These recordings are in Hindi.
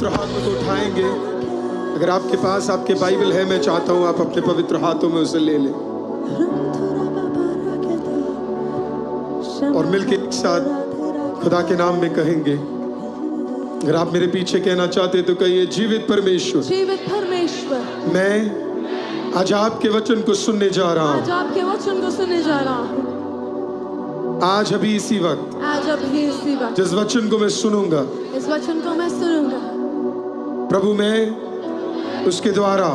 पवित्र हाथों को उठाएंगे। अगर आपके पास आपके बाइबल है, मैं चाहता हूं आप अपने पवित्र हाथों में उसे ले लें और मिलके एक साथ खुदा के नाम में कहेंगे। अगर आप मेरे पीछे कहना चाहते तो कहिए, जीवित परमेश्वर, जीवित परमेश्वर, मैं आज आपके वचन को सुनने जा रहा हूँ। आज आपके वचन को सुनने जा रहा हूँ। आज अभी इसी वक्त, आज अभी इसी वक्त जिस वचन को मैं सुनूंगा, इस वचन को मैं सुनूंगा, प्रभु मैं उसके द्वारा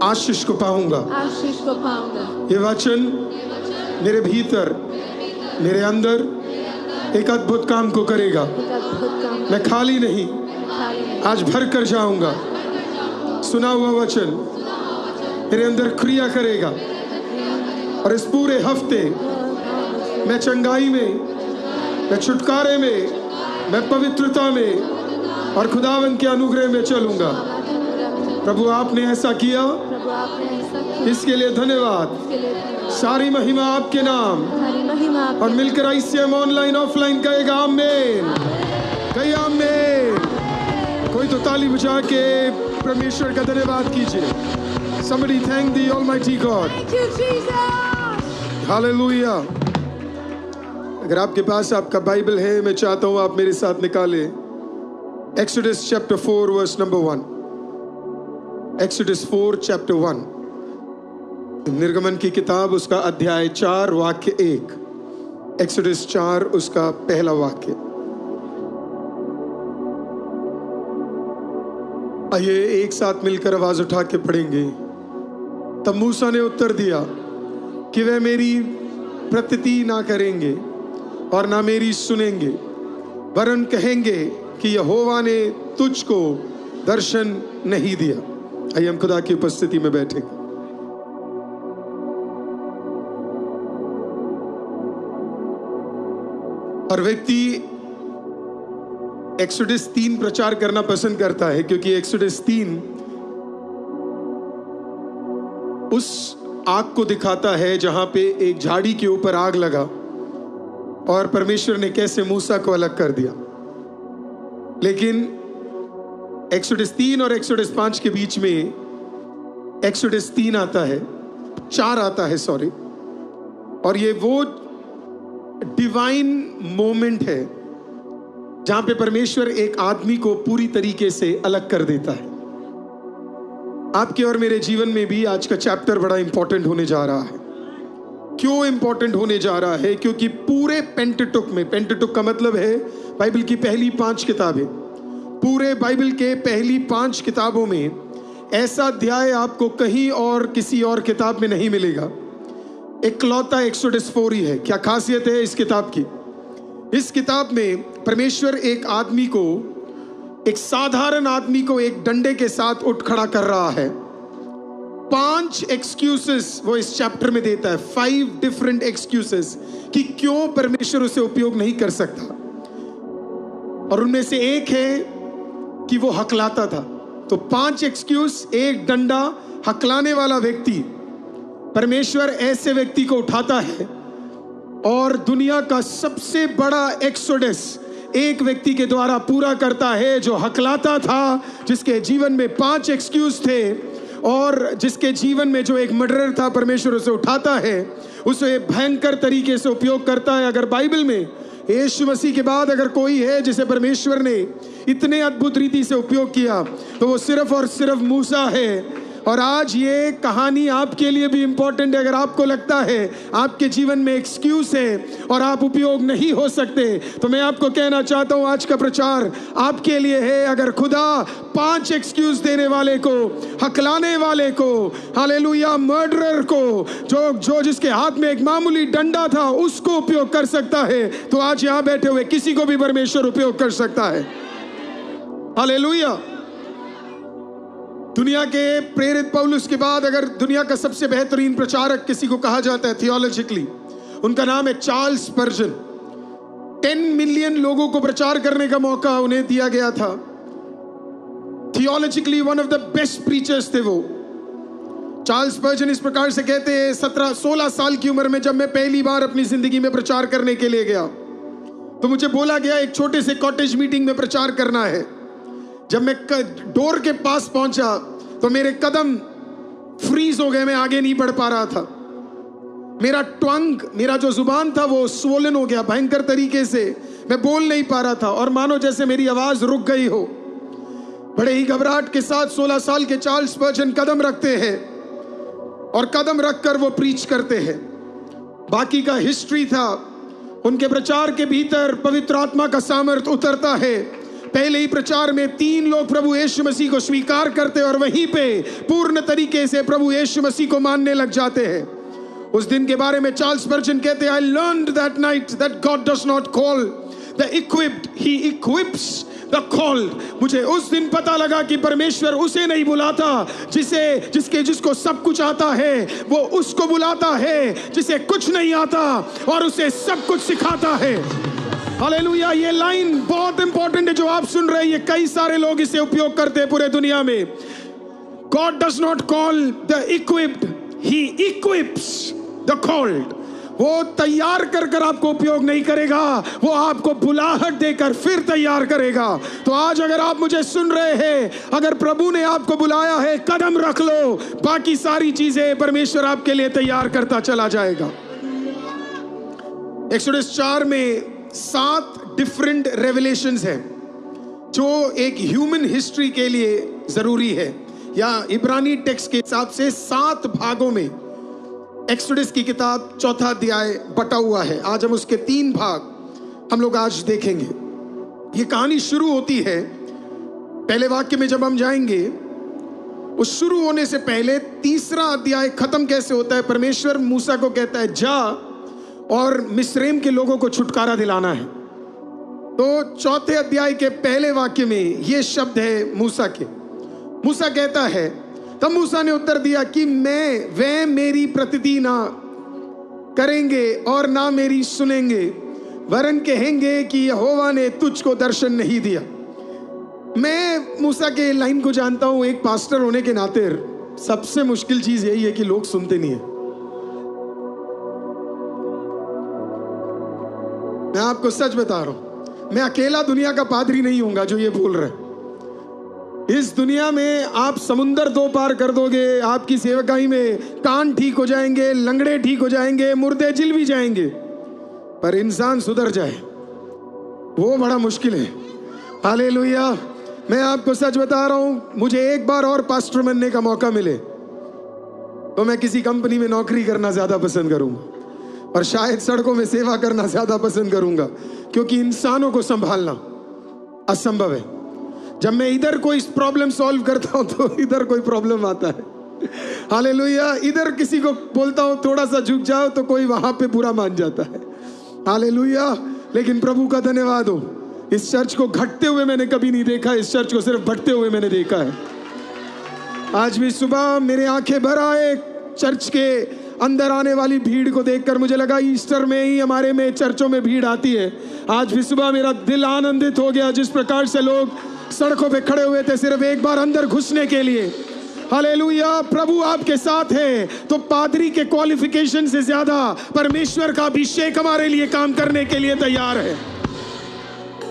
आशीष को पाऊंगा। आशीष को पाऊंगा। ये वचन मेरे भीतर, मेरे अंदर एक अद्भुत काम को करेगा। एक अद्भुत काम मैं खाली नहीं, आज भर कर जाऊंगा। सुना हुआ वचन मेरे अंदर क्रिया करेगा और इस पूरे हफ्ते मैं चंगाई में, मैं छुटकारे में, मैं पवित्रता में और खुदावन के अनुग्रह में चलूंगा। प्रभु आपने ऐसा किया, प्रभु आपने ऐसा किया, इसके लिए धन्यवाद। इसके लिए धन्यवाद। सारी महिमा आपके नाम। सारी महिमा आपकी। और मिलकर ICM ऑनलाइन ऑफलाइन कहेगा आमीन। कहिए आमीन। कोई तो ताली बजा के परमेश्वर का धन्यवाद कीजिए। Somebody thank the Almighty God. Thank you, Jesus. Hallelujah. अगर आपके पास आपका बाइबल है, मैं चाहता हूं आप मेरे साथ निकालें Exodus chapter 4 verse number 1. Exodus 4 chapter 1. निर्गमन की किताब उसका अध्याय 4 वाक्य 1। Exodus 4 उसका पहला वाक्य। आइए एक साथ मिलकर आवाज उठा के पढ़ेंगे। तब मूसा ने उत्तर दिया कि वे मेरी प्रतीति ना करेंगे और ना मेरी सुनेंगे, वरन कहेंगे कि यहोवा ने तुझको दर्शन नहीं दिया। आइए हम खुदा की उपस्थिति में बैठेंगे। हर व्यक्ति एक्सोडस 3 प्रचार करना पसंद करता है, क्योंकि एक्सोडस 3 उस आग को दिखाता है जहां पे एक झाड़ी के ऊपर आग लगा और परमेश्वर ने कैसे मूसा को अलग कर दिया। लेकिन एक्सोडस 3 और एक्सोडस 5 के बीच में एक्सोडस 3 आता है, 4 आता है सॉरी, और ये वो डिवाइन मोमेंट है जहां पे परमेश्वर एक आदमी को पूरी तरीके से अलग कर देता है। आपके और मेरे जीवन में भी आज का चैप्टर बड़ा इंपॉर्टेंट होने जा रहा है। क्यों इंपॉर्टेंट होने जा रहा है? क्योंकि पूरे पेंटेटुक में, पेंटेटुक का मतलब है बाइबल की पहली 5 किताबें, पूरे बाइबल के पहली 5 किताबों में ऐसा अध्याय आपको कहीं और किसी और किताब में नहीं मिलेगा। इकलौता एक्सोडस 4 ही है। क्या खासियत है इस किताब की? इस किताब में परमेश्वर एक आदमी को, एक साधारण आदमी को एक डंडे के साथ उठ खड़ा कर रहा है। 5 एक्सक्यूजेस वो इस चैप्टर में देता है, 5 डिफरेंट एक्सक्यूजेस कि क्यों परमेश्वर उसे उपयोग नहीं कर सकता। और उनमें से एक है कि वो हकलाता था। तो 5 एक्सक्यूज, एक डंडा, हकलाने वाला व्यक्ति। परमेश्वर ऐसे व्यक्ति को उठाता है और दुनिया का सबसे बड़ा एक्सोडस एक व्यक्ति के द्वारा पूरा करता है, जो हकलाता था, जिसके जीवन में 5 एक्सक्यूज थे और जिसके जीवन में जो एक मर्डरर था, परमेश्वर उसे उठाता है, उसे भयंकर तरीके से उपयोग करता है। अगर बाइबल में यीशु मसीह के बाद अगर कोई है जिसे परमेश्वर ने इतने अद्भुत रीति से उपयोग किया, तो वो सिर्फ और सिर्फ मूसा है। और आज ये कहानी आपके लिए भी इंपॉर्टेंट है। अगर आपको लगता है आपके जीवन में एक्सक्यूज है और आप उपयोग नहीं हो सकते, तो मैं आपको कहना चाहता हूं आज का प्रचार आपके लिए है। अगर खुदा 5 एक्सक्यूज देने वाले को, हकलाने वाले को, हालेलुया, मर्डरर को, जो जिसके हाथ में एक मामूली डंडा था, उसको उपयोग कर सकता है, तो आज यहां बैठे हुए किसी को भी परमेश्वर उपयोग कर सकता है। हालेलुया। दुनिया के प्रेरित पौलुस के बाद अगर दुनिया का सबसे बेहतरीन प्रचारक किसी को कहा जाता है थियोलॉजिकली, उनका नाम है चार्ल्स स्पर्जन। 10 मिलियन लोगों को प्रचार करने का मौका उन्हें दिया गया था। Theologically one of the best preachers थे वो। चार्ल्स स्पर्जन इस प्रकार से कहते हैं, 16 साल की उम्र में जब मैं पहली बार अपनी जिंदगी में प्रचार करने के लिए गया, तो मुझे बोला गया एक छोटे से कॉटेज मीटिंग में प्रचार करना है। जब मैं डोर के पास पहुंचा तो मेरे कदम फ्रीज हो गए, मैं आगे नहीं बढ़ पा रहा था। मेरा टंग, मेरा जो जुबान था वो स्वोलन हो गया भयंकर तरीके से, मैं बोल नहीं पा रहा था और मानो जैसे मेरी आवाज रुक गई हो। बड़े ही घबराहट के साथ 16 साल के चार्ल्स स्पर्जन कदम रखते हैं और कदम रखकर वो प्रीच करते हैं। बाकी का हिस्ट्री था। उनके प्रचार के भीतर पवित्र आत्मा का सामर्थ्य उतरता है। पहले ही प्रचार में 3 लोग प्रभु यीशु मसीह को स्वीकार करते और वहीं पे पूर्ण तरीके से प्रभु यीशु मसीह को मानने लग जाते हैं। उस दिन के बारे में चार्ल्स स्पर्जन कहते हैं, I learned that night that God does not call the equipped, He equips the called। मुझे उस दिन पता लगा कि परमेश्वर उसे नहीं बुलाता जिसको सब कुछ आता है, वो उसको बुलाता है जिसे कुछ नहीं आता और उसे सब कुछ सिखाता है। हालेलुया। ये लाइन बहुत इंपॉर्टेंट है जो आप सुन रहे हैं। ये कई सारे लोग इसे उपयोग करते हैं पूरे दुनिया में। God does not call the equipped, He equips the called। वो तैयार कर आपको उपयोग नहीं करेगा, वो आपको बुलाहट देकर फिर तैयार करेगा। तो आज अगर आप मुझे सुन रहे हैं, अगर प्रभु ने आपको बुलाया है, कदम रख लो, बाकी सारी चीजें परमेश्वर आपके लिए तैयार करता चला जाएगा। एक्सोडस 4 में 7 डिफरेंट रेवलेशंस हैं जो एक ह्यूमन हिस्ट्री के लिए जरूरी है, या इब्रानी टेक्स्ट के हिसाब से 7 भागों में एक्सोडस की किताब 4 अध्याय बटा हुआ है। आज हम उसके 3 भाग हम लोग आज देखेंगे। ये कहानी शुरू होती है पहले वाक्य में। जब हम जाएंगे उस शुरू होने से पहले 3रा अध्याय खत्म कैसे होता है। परमेश्वर मूसा को कहता है, जा और मिस्रैम के लोगों को छुटकारा दिलाना है। तो 4 अध्याय के पहले वाक्य में ये शब्द है मूसा के। मूसा कहता है, तब मूसा ने उत्तर दिया कि वे मेरी प्रतिति ना करेंगे और ना मेरी सुनेंगे, वरन कहेंगे कि यहोवा ने तुझको दर्शन नहीं दिया। मैं मूसा के लाइन को जानता हूं। एक पास्टर होने के नाते सबसे मुश्किल चीज यही है कि लोग सुनते नहीं है। मैं आपको सच बता रहा हूं, मैं अकेला दुनिया का पादरी नहीं हूंगा जो ये बोल रहा है। इस दुनिया में आप समुंदर 2 पार कर दोगे, आपकी सेवकाई में कान ठीक हो जाएंगे, लंगड़े ठीक हो जाएंगे, मुर्दे जिल भी जाएंगे, पर इंसान सुधर जाए वो बड़ा मुश्किल है। हालेलुया। मैं आपको सच बता रहा हूं, मुझे एक बार और पास्टर बनने का मौका मिले तो मैं किसी कंपनी में नौकरी करना ज्यादा पसंद करूंगा और शायद सड़कों में सेवा करना ज्यादा पसंद करूंगा, क्योंकि इंसानों को संभालना असंभव है। जब मैं इधर कोई प्रॉब्लम सॉल्व करता हूं तो इधर कोई प्रॉब्लम आता है। हालेलुया। इधर किसी को बोलता हूं थोड़ा सा झुक जाओ तो कोई वहां पे बुरा मान जाता है। हालेलुया। लेकिन प्रभु का धन्यवाद हो, इस चर्च को घटते हुए मैंने कभी नहीं देखा, इस चर्च को सिर्फ बढ़ते हुए मैंने देखा है। आज भी सुबह मेरे आंखें भर आए चर्च के अंदर आने वाली भीड़ को देखकर। मुझे लगा ईस्टर में ही हमारे में चर्चों में भीड़ आती है। आज भी सुबह मेरा दिल आनंदित हो गया जिस प्रकार से लोग सड़कों पे खड़े हुए थे सिर्फ एक बार अंदर घुसने के लिए। हालेलुया। प्रभु आपके साथ है तो पादरी के क्वालिफिकेशन से ज्यादा परमेश्वर का अभिषेक हमारे लिए काम करने के लिए तैयार है।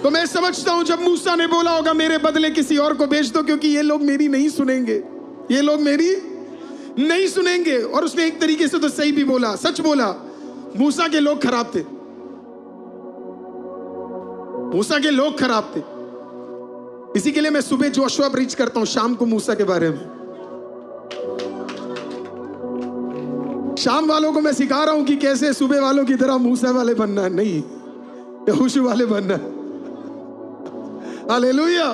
तो मैं समझता हूं जब मूसा ने बोला होगा मेरे बदले किसी और को भेज दो, क्योंकि ये लोग मेरी नहीं सुनेंगे, ये लोग मेरी नहीं सुनेंगे। और उसने एक तरीके से तो सही भी बोला, सच बोला। मूसा के लोग खराब थे, मूसा के लोग खराब थे। इसी के लिए मैं सुबह जोशुआ प्रीच करता हूं, शाम को मूसा के बारे में। शाम वालों को मैं सिखा रहा हूं कि कैसे सुबह वालों की तरह मूसा वाले बनना है, नहीं यहोशू वाले बनना है। हालेलुया।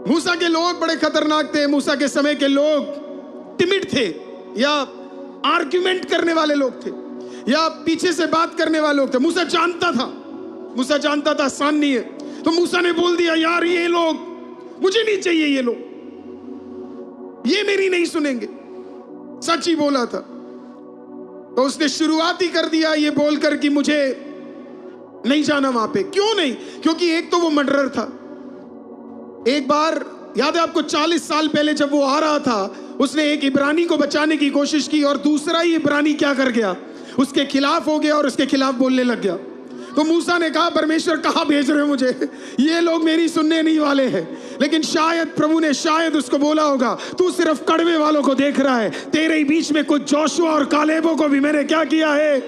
मूसा के लोग बड़े खतरनाक थे। मूसा के समय के लोग टिमिड थे, या आर्ग्यूमेंट करने वाले लोग थे, या पीछे से बात करने वाले लोग थे। मूसा जानता था आसान नहीं है। तो मूसा ने बोल दिया, यार ये लोग मुझे नहीं चाहिए, ये लोग ये मेरी नहीं सुनेंगे। सच ही बोला था। तो उसने शुरुआत ही कर दिया ये बोलकर कि मुझे नहीं जाना वहां पे। क्यों नहीं? क्योंकि एक तो वो मर्डरर था। एक बार याद है आपको, 40 साल पहले जब वो आ रहा था, उसने एक इब्रानी को बचाने की कोशिश की और दूसरा ही इब्रानी क्या कर गया, उसके खिलाफ हो गया और उसके खिलाफ बोलने लग गया। तो मूसा ने कहा परमेश्वर कहाँ भेज रहे हो मुझे, ये लोग मेरी सुनने नहीं वाले हैं। लेकिन शायद प्रभु ने शायद उसको बोला होगा तू सिर्फ कड़वे वालों को देख रहा है, तेरे ही बीच में कुछ जोशुआ और कालेबों को भी मैंने क्या किया है,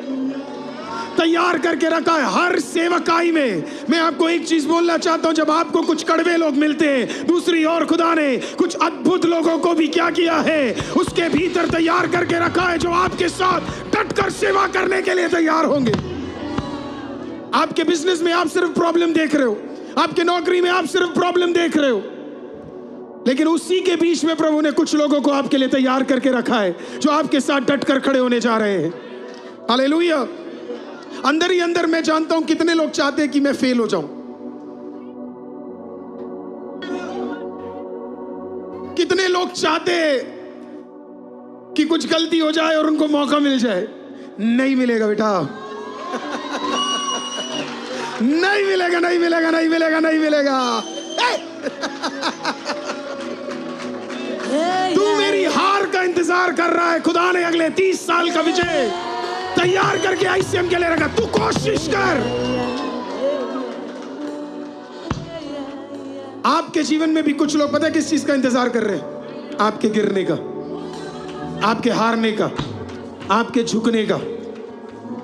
तैयार करके रखा है। हर सेवकाई में मैं आपको एक चीज बोलना चाहता हूं, जब आपको कुछ कड़वे लोग मिलते हैं, दूसरी ओर खुदा ने कुछ अद्भुत लोगों को भी क्या किया है, उसके भीतर तैयार करके रखा है, जो आपके साथ डटकर सेवा करने के लिए तैयार होंगे। आपके बिजनेस में आप सिर्फ प्रॉब्लम देख रहे हो, आपके नौकरी में आप सिर्फ प्रॉब्लम देख रहे हो, लेकिन उसी के बीच में प्रभु ने कुछ लोगों को आपके लिए तैयार करके रखा है, जो आपके साथ डटकर खड़े होने जा रहे हैं। हालेलुया। अंदर ही अंदर मैं जानता हूं कितने लोग चाहते हैं कि मैं फेल हो जाऊं, कितने लोग चाहते हैं कि कुछ गलती हो जाए और उनको मौका मिल जाए। नहीं मिलेगा बेटा, नहीं मिलेगा, नहीं मिलेगा, नहीं मिलेगा, नहीं मिलेगा। तू मेरी हार का इंतजार कर रहा है, खुदा ने अगले 30 साल का विजय तैयार करके आईसीएम के लिए रखा, तू कोशिश कर। आपके जीवन में भी कुछ लोग पता है किस चीज का इंतजार कर रहे हैं, आपके गिरने का, आपके हारने का, आपके झुकने का।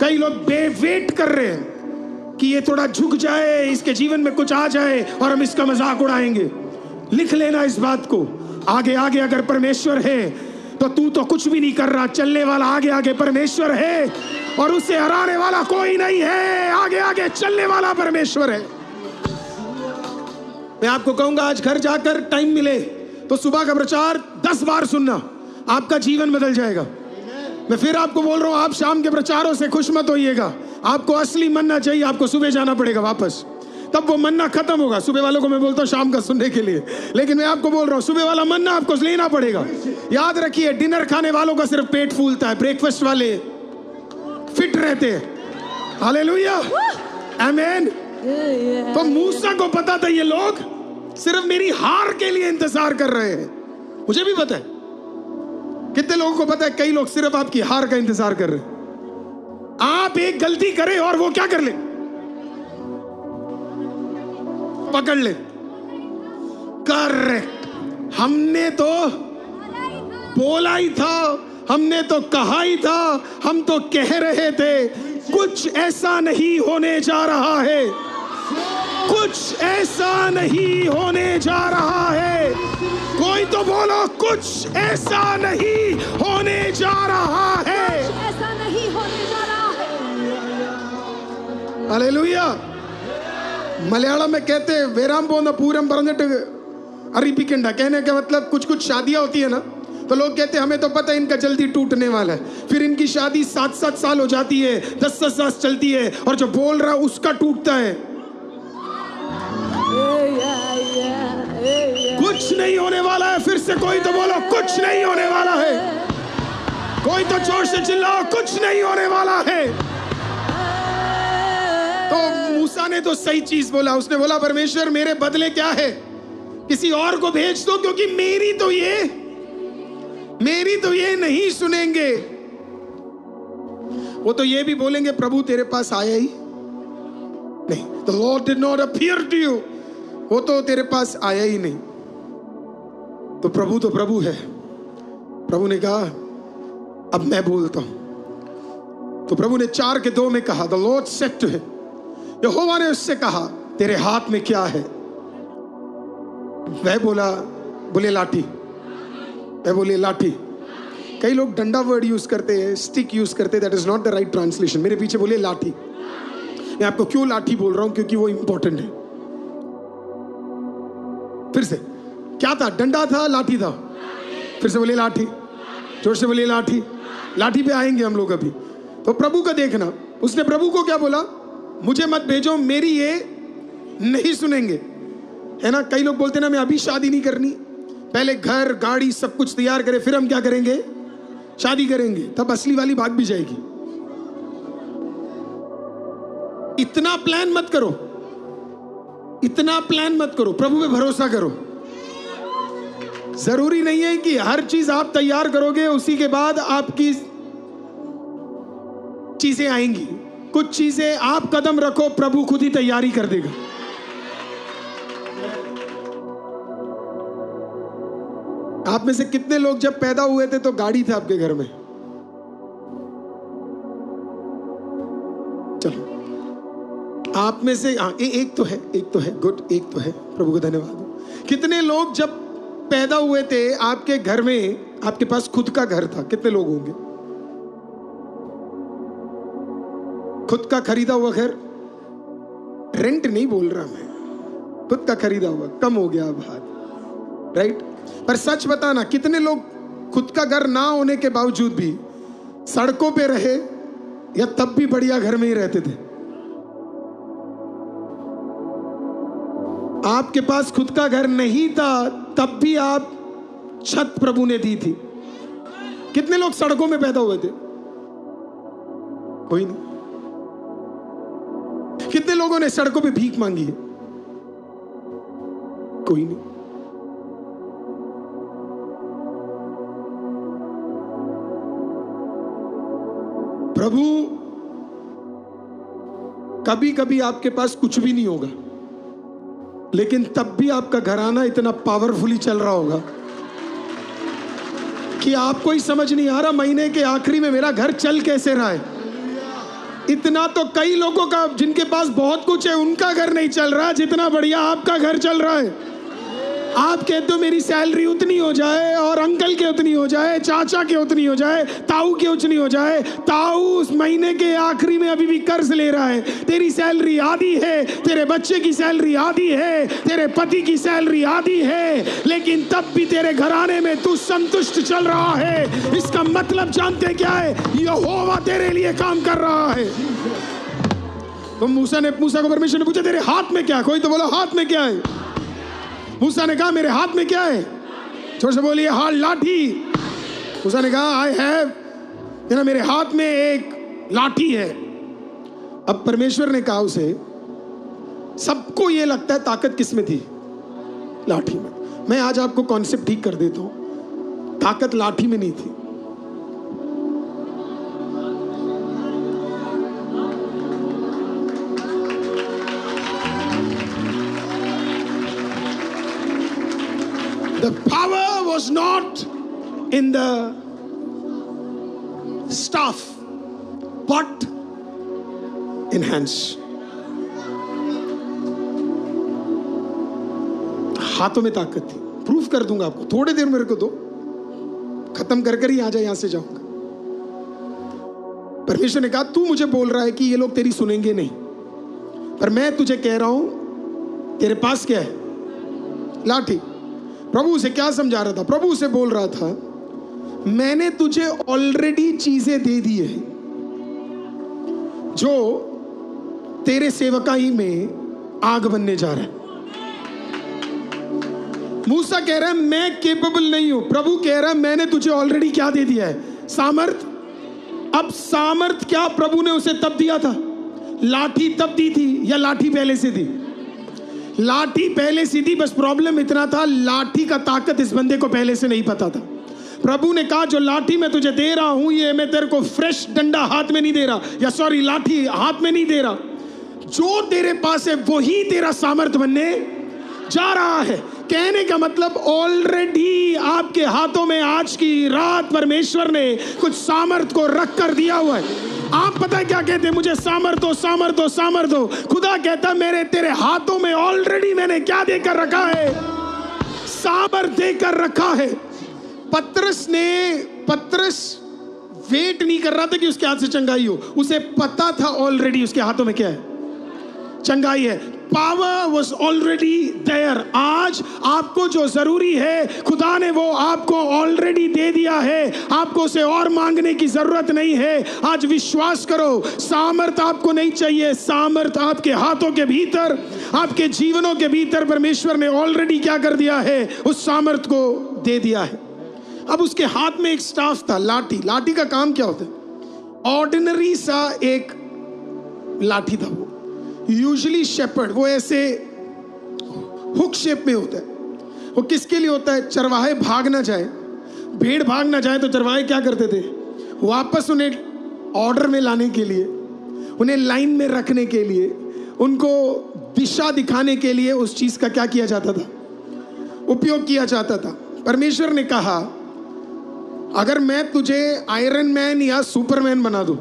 कई लोग वेट कर रहे हैं कि ये थोड़ा झुक जाए, इसके जीवन में कुछ आ जाए और हम इसका मजाक उड़ाएंगे। लिख लेना इस बात को, आगे आगे अगर परमेश्वर है तो तू तो कुछ भी नहीं कर रहा, चलने वाला आगे आगे परमेश्वर है और उसे हराने वाला कोई नहीं है। आगे आगे चलने वाला परमेश्वर है। मैं आपको कहूंगा आज घर जाकर टाइम मिले तो सुबह का प्रचार 10 बार सुनना, आपका जीवन बदल जाएगा। मैं फिर आपको बोल रहा हूं, आप शाम के प्रचारों से खुश मत होइएगा, आपको असली मन्ना चाहिए, आपको सुबह जाना पड़ेगा वापस, तब वो मन्ना खत्म होगा। सुबह वालों को मैं बोलता हूँ शाम का सुनने के लिए, लेकिन मैं आपको बोल रहा हूँ सुबह वाला मन्ना आपको लेना पड़ेगा। याद रखिए, डिनर खाने वालों का सिर्फ पेट फूलता है, ब्रेकफास्ट वाले फिट रहते हैं। हालेलुया, आमीन। तो मूसा को पता था ये लोग सिर्फ मेरी हार के लिए इंतजार कर रहे हैं। मुझे भी पता है, कितने लोगों को पता है कई लोग सिर्फ आपकी हार का इंतजार कर रहे हैं। आप एक गलती करें और वो क्या कर ले, पकड़ ले। करेक्ट, हमने तो बोला ही था, हमने तो कहा ही था, हम तो कह रहे थे कुछ ऐसा नहीं होने जा रहा है, कुछ ऐसा नहीं होने जा रहा है। कोई तो बोलो, कुछ ऐसा नहीं होने जा रहा है, ऐसा नहीं होने जा रहा है। हालेलुया। मलयालम में कहते हैं वेराम पोंदा पूरम परंजिट अरिपिकंडा, कहने का मतलब कुछ शादियां होती है ना, तो लोग कहते हैं हमें तो पता है इनका जल्दी टूटने वाला है, फिर इनकी शादी 7 साल हो जाती है, 10 साल चलती है, और जो बोल रहा है उसका टूटता है। कुछ नहीं होने वाला है। फिर से कोई तो बोलो, कुछ नहीं होने वाला है। कोई तो जोर से चिल्लाओ, कुछ नहीं होने वाला है। तो मूसा ने तो सही चीज बोला, उसने बोला परमेश्वर मेरे बदले क्या है, किसी और को भेज दो, क्योंकि मेरी तो ये नहीं सुनेंगे। वो तो ये भी बोलेंगे प्रभु तेरे पास आया ही नहीं, the Lord did not appear to you, वो तो तेरे पास आया ही नहीं। तो प्रभु है। प्रभु ने कहा अब मैं बोलता हूं। तो प्रभु ने 4:2 में कहा, the Lord said to him, यहोवा ने उससे कहा तेरे हाथ में क्या है। वह बोले लाठी। वह बोले लाठी। कई लोग डंडा वर्ड यूज करते हैं, स्टिक यूज करते हैं, that is not the right translation. मेरे पीछे बोले लाठी। मैं आपको क्यों लाठी बोल रहा हूं, क्योंकि वो इंपॉर्टेंट है। फिर से, क्या था, डंडा था, लाठी था? फिर से बोले लाठी, जोर से बोले लाठी। लाठी पे आएंगे हम लोग अभी। तो प्रभु का देखना, उसने प्रभु को क्या बोला, मुझे मत भेजो, मेरी ये नहीं सुनेंगे, है ना। कई लोग बोलते ना मैं अभी शादी नहीं करनी, पहले घर गाड़ी सब कुछ तैयार करें, फिर हम क्या करेंगे, शादी करेंगे, तब असली वाली भाग भी जाएगी। इतना प्लान मत करो, इतना प्लान मत करो, प्रभु पे भरोसा करो। जरूरी नहीं है कि हर चीज आप तैयार करोगे उसी के बाद आपकी चीजें आएंगी। कुछ चीजें आप कदम रखो, प्रभु खुद ही तैयारी कर देगा। आप में से कितने लोग जब पैदा हुए थे तो गाड़ी थे आपके घर में? चलो, आप में से एक तो है, गुड, एक तो है, प्रभु को धन्यवाद। कितने लोग जब पैदा हुए थे आपके घर में, आपके पास खुद का घर था? कितने लोग होंगे? खुद का खरीदा हुआ घर, रेंट नहीं बोल रहा मैं, खुद का खरीदा हुआ, कम हो गया अब हाथ, राइट? पर सच बताना, कितने लोग खुद का घर ना होने के बावजूद भी सड़कों पे रहे या तब भी बढ़िया घर में ही रहते थे? आपके पास खुद का घर नहीं था तब भी आप छत प्रभु ने दी थी। कितने लोग सड़कों में पैदा हुए थे? कोई नहीं। कितने लोगों ने सड़कों पे भीख मांगी है? कोई नहीं। प्रभु, कभी कभी आपके पास कुछ भी नहीं होगा, लेकिन तब भी आपका घराना इतना पावरफुली चल रहा होगा कि आपको ही समझ नहीं आ रहा महीने के आखिरी में मेरा घर चल कैसे रहा है। इतना तो कई लोगों का, जिनके पास बहुत कुछ है, उनका घर नहीं चल रहा जितना बढ़िया आपका घर चल रहा है। आप कहते हो मेरी सैलरी उतनी हो जाए, और अंकल के उतनी हो जाए, चाचा के उतनी हो जाए, ताऊ के उतनी हो जाए। ताऊ उस महीने के आखिरी में अभी भी कर्ज ले रहा है। तेरी सैलरी आधी है, तेरे बच्चे की सैलरी आधी है, तेरे पति की सैलरी आधी है, लेकिन तब भी तेरे घराने में तू संतुष्ट चल रहा है। इसका मतलब जानते क्या है? यहोवा तेरे लिए काम कर रहा है। तो मूसा को परमेश्वर ने पूछा तेरे हाथ में क्या? कोई तो बोला हाथ में क्या है? मूसा ने कहा मेरे हाथ में क्या है? जोर से बोलिए, हाँ, लाठी। मूसा ने कहा आई हैव, मेरे हाथ में एक लाठी है। अब परमेश्वर ने कहा उसे, सबको ये लगता है ताकत किस में थी? लाठी में। मैं आज आपको कॉन्सेप्ट ठीक कर देता हूं, ताकत लाठी में नहीं थी। The power was not in the staff, but in hands. हाथों में ताकत थी। प्रूफ कर दूंगा आपको, थोड़ी देर मेरे को दो, खत्म कर ही आ जाए, यहां से जाऊंगा। परमेश्वर ने कहा तू मुझे बोल रहा है कि ये लोग तेरी सुनेंगे नहीं, पर मैं तुझे कह रहा हूं तेरे पास क्या है? लाठी। प्रभु उसे क्या समझा रहा था? प्रभु उसे बोल रहा था मैंने तुझे ऑलरेडी चीजें दे दी है जो तेरे सेवकाई में आग बनने जा रहा है। मूसा कह रहा है मैं केपेबल नहीं हूं, प्रभु कह रहा है मैंने तुझे ऑलरेडी क्या दे दिया है? सामर्थ। अब सामर्थ क्या प्रभु ने उसे तब दिया था? लाठी तब दी थी या लाठी पहले से थी? लाठी पहले से थी, बस प्रॉब्लम इतना था लाठी का ताकत इस बंदे को पहले से नहीं पता था। प्रभु ने कहा जो लाठी मैं तुझे दे रहा हूं, ये मैं तेरे को फ्रेश डंडा हाथ में नहीं दे रहा, या सॉरी लाठी हाथ में नहीं दे रहा, जो तेरे पास है वही तेरा सामर्थ बनने जा रहा है। कहने का मतलब ऑलरेडी आपके हाथों में आज की रात परमेश्वर ने कुछ सामर्थ को रख कर दिया हुआ है। आप पता है क्या कहते हैं? मुझे सामर्थ हो, सामर्थ हो, सामर्थ हो। खुदा कहता मेरे तेरे हाथों में ऑलरेडी मैंने क्या देकर रखा है? सामर्थ देकर रखा है। पतरस वेट नहीं कर रहा था कि उसके हाथ से चंगाई हो, उसे पता था ऑलरेडी उसके हाथों में क्या है? चंगाई है। Power was already there. आज आपको जो जरूरी है खुदा ने वो आपको ऑलरेडी दे दिया है, आपको उसे और मांगने की जरूरत नहीं है। आज विश्वास करो, सामर्थ आपको नहीं चाहिए, सामर्थ आपके हाथों के भीतर, आपके जीवनों के भीतर परमेश्वर ने ऑलरेडी क्या कर दिया है? उस सामर्थ को दे दिया है। अब उसके हाथ में एक स्टाफ था, लाठी। लाठी का काम क्या होता है? ऑर्डिनरी सा एक लाठी था वो, यूजुअली शेपर्ड, वो ऐसे हुक शेप में होता है। वो किसके लिए होता है? चरवाहे भाग ना जाए, भेड़ भाग ना जाए, तो चरवाहे क्या करते थे? वापस उन्हें ऑर्डर में लाने के लिए उन्हें लाइन में रखने के लिए, उनको दिशा दिखाने के लिए उस चीज का क्या किया जाता था? उपयोग किया जाता था। परमेश्वर ने कहा अगर मैं तुझे आयरन मैन या सुपरमैन बना दूं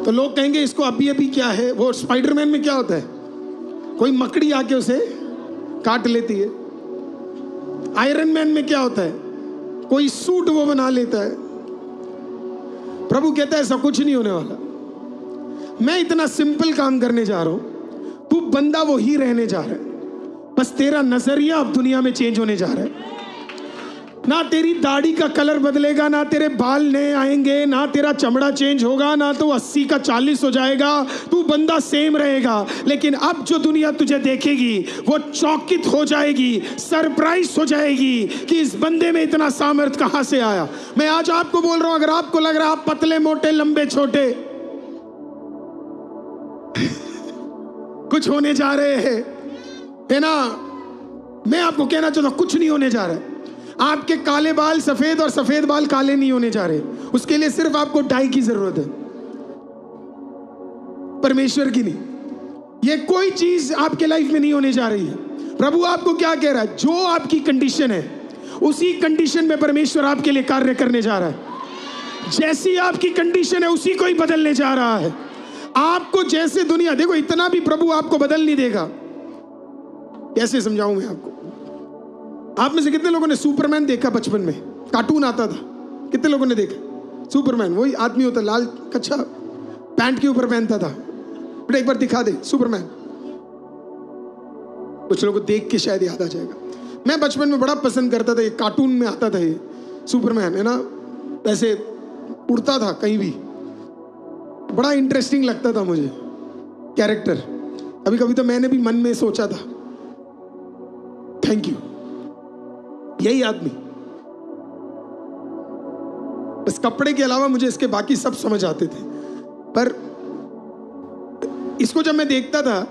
तो लोग कहेंगे इसको अभी अभी क्या है। वो स्पाइडरमैन में क्या होता है, कोई मकड़ी आके उसे काट लेती है। आयरन मैन में क्या होता है, कोई सूट वो बना लेता है। प्रभु कहता है ऐसा कुछ नहीं होने वाला। मैं इतना सिंपल काम करने जा रहा हूं, तू बंदा वो ही रहने जा रहा है, बस तेरा नजरिया अब दुनिया में चेंज होने जा रहा है। ना तेरी दाढ़ी का कलर बदलेगा, ना तेरे बाल नए आएंगे, ना तेरा चमड़ा चेंज होगा, ना तो 80 का 40 हो जाएगा। तू बंदा सेम रहेगा, लेकिन अब जो दुनिया तुझे देखेगी वो चौकित हो जाएगी, सरप्राइज हो जाएगी कि इस बंदे में इतना सामर्थ कहां से आया। मैं आज आपको बोल रहा हूं, अगर आपको लग रहा है आप पतले मोटे लंबे छोटे कुछ होने जा रहे हैं, है ना, मैं आपको कहना चाहता हूं कुछ नहीं होने जा रहा है। आपके काले बाल सफेद और सफेद बाल काले नहीं होने जा रहे, उसके लिए सिर्फ आपको डाई की जरूरत है, परमेश्वर की नहीं। ये कोई चीज आपके लाइफ में नहीं होने जा रही है। प्रभु आपको क्या कह रहा है, जो आपकी कंडीशन है उसी कंडीशन में परमेश्वर आपके लिए कार्य करने जा रहा है। जैसी आपकी कंडीशन है उसी को ही बदलने जा रहा है। आपको जैसे दुनिया, देखो इतना भी प्रभु आपको बदल नहीं देगा। कैसे समझाऊं मैं आपको? आप में से कितने लोगों ने सुपरमैन देखा बचपन में? कार्टून आता था, कितने लोगों ने देखा? सुपरमैन वही आदमी होता, लाल कच्छा पैंट के ऊपर पहनता था। बेटा एक बार दिखा दे सुपरमैन, कुछ लोगों को देख के शायद याद आ जाएगा। मैं बचपन में बड़ा पसंद करता था, ये कार्टून में आता था ये सुपरमैन, है ना, ऐसे उड़ता था कहीं भी, बड़ा इंटरेस्टिंग लगता था मुझे कैरेक्टर। कभी कभी तो मैंने भी मन में सोचा था थैंक यू, यही आदमी। इस कपड़े के अलावा मुझे इसके बाकी सब समझ आते थे, पर इसको जब मैं देखता था,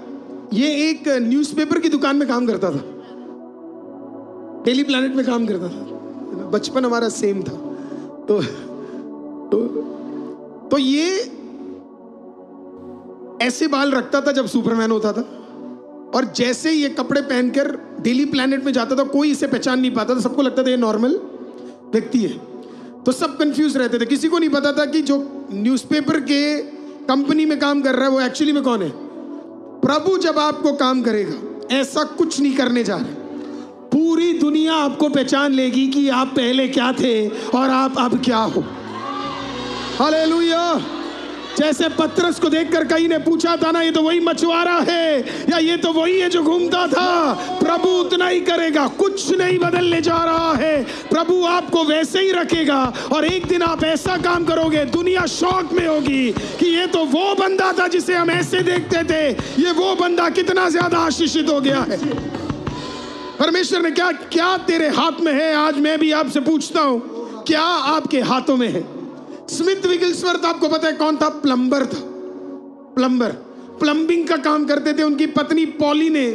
ये एक न्यूज़पेपर की दुकान में काम करता था, डेली प्लैनेट में काम करता था। बचपन हमारा सेम था। तो ये ऐसे बाल रखता था जब सुपरमैन होता था, और जैसे ये कपड़े पहनकर डेली प्लैनेट में जाता था, कोई इसे पहचान नहीं पाता था। सबको लगता था ये नॉर्मल व्यक्ति है, तो सब कंफ्यूज रहते थे। किसी को नहीं पता था कि जो न्यूज़पेपर के कंपनी में काम कर रहा है वो एक्चुअली में कौन है। प्रभु जब आपको काम करेगा, ऐसा कुछ नहीं करने जा रहे, पूरी दुनिया आपको पहचान लेगी कि आप पहले क्या थे और आप अब क्या हो। हालेलुया। जैसे पतरस को देखकर कई ने पूछा था ना, ये तो वही मछुआरा है, या ये तो वही है जो घूमता था। प्रभु उतना ही करेगा, कुछ नहीं बदलने जा रहा है। प्रभु आपको वैसे ही रखेगा, और एक दिन आप ऐसा काम करोगे, दुनिया शॉक में होगी कि ये तो वो बंदा था जिसे हम ऐसे देखते थे, ये वो बंदा कितना ज्यादा आशीषित हो गया है। परमेश्वर ने क्या क्या तेरे हाथ में है, आज मैं भी आपसे पूछता हूं, क्या आपके हाथों में है? स्मिथ विगिल्सवर्थ आपको पता है कौन था? प्लम्बर था। प्लम्बर प्लम्बिंग का काम करते थे। उनकी पत्नी पॉली ने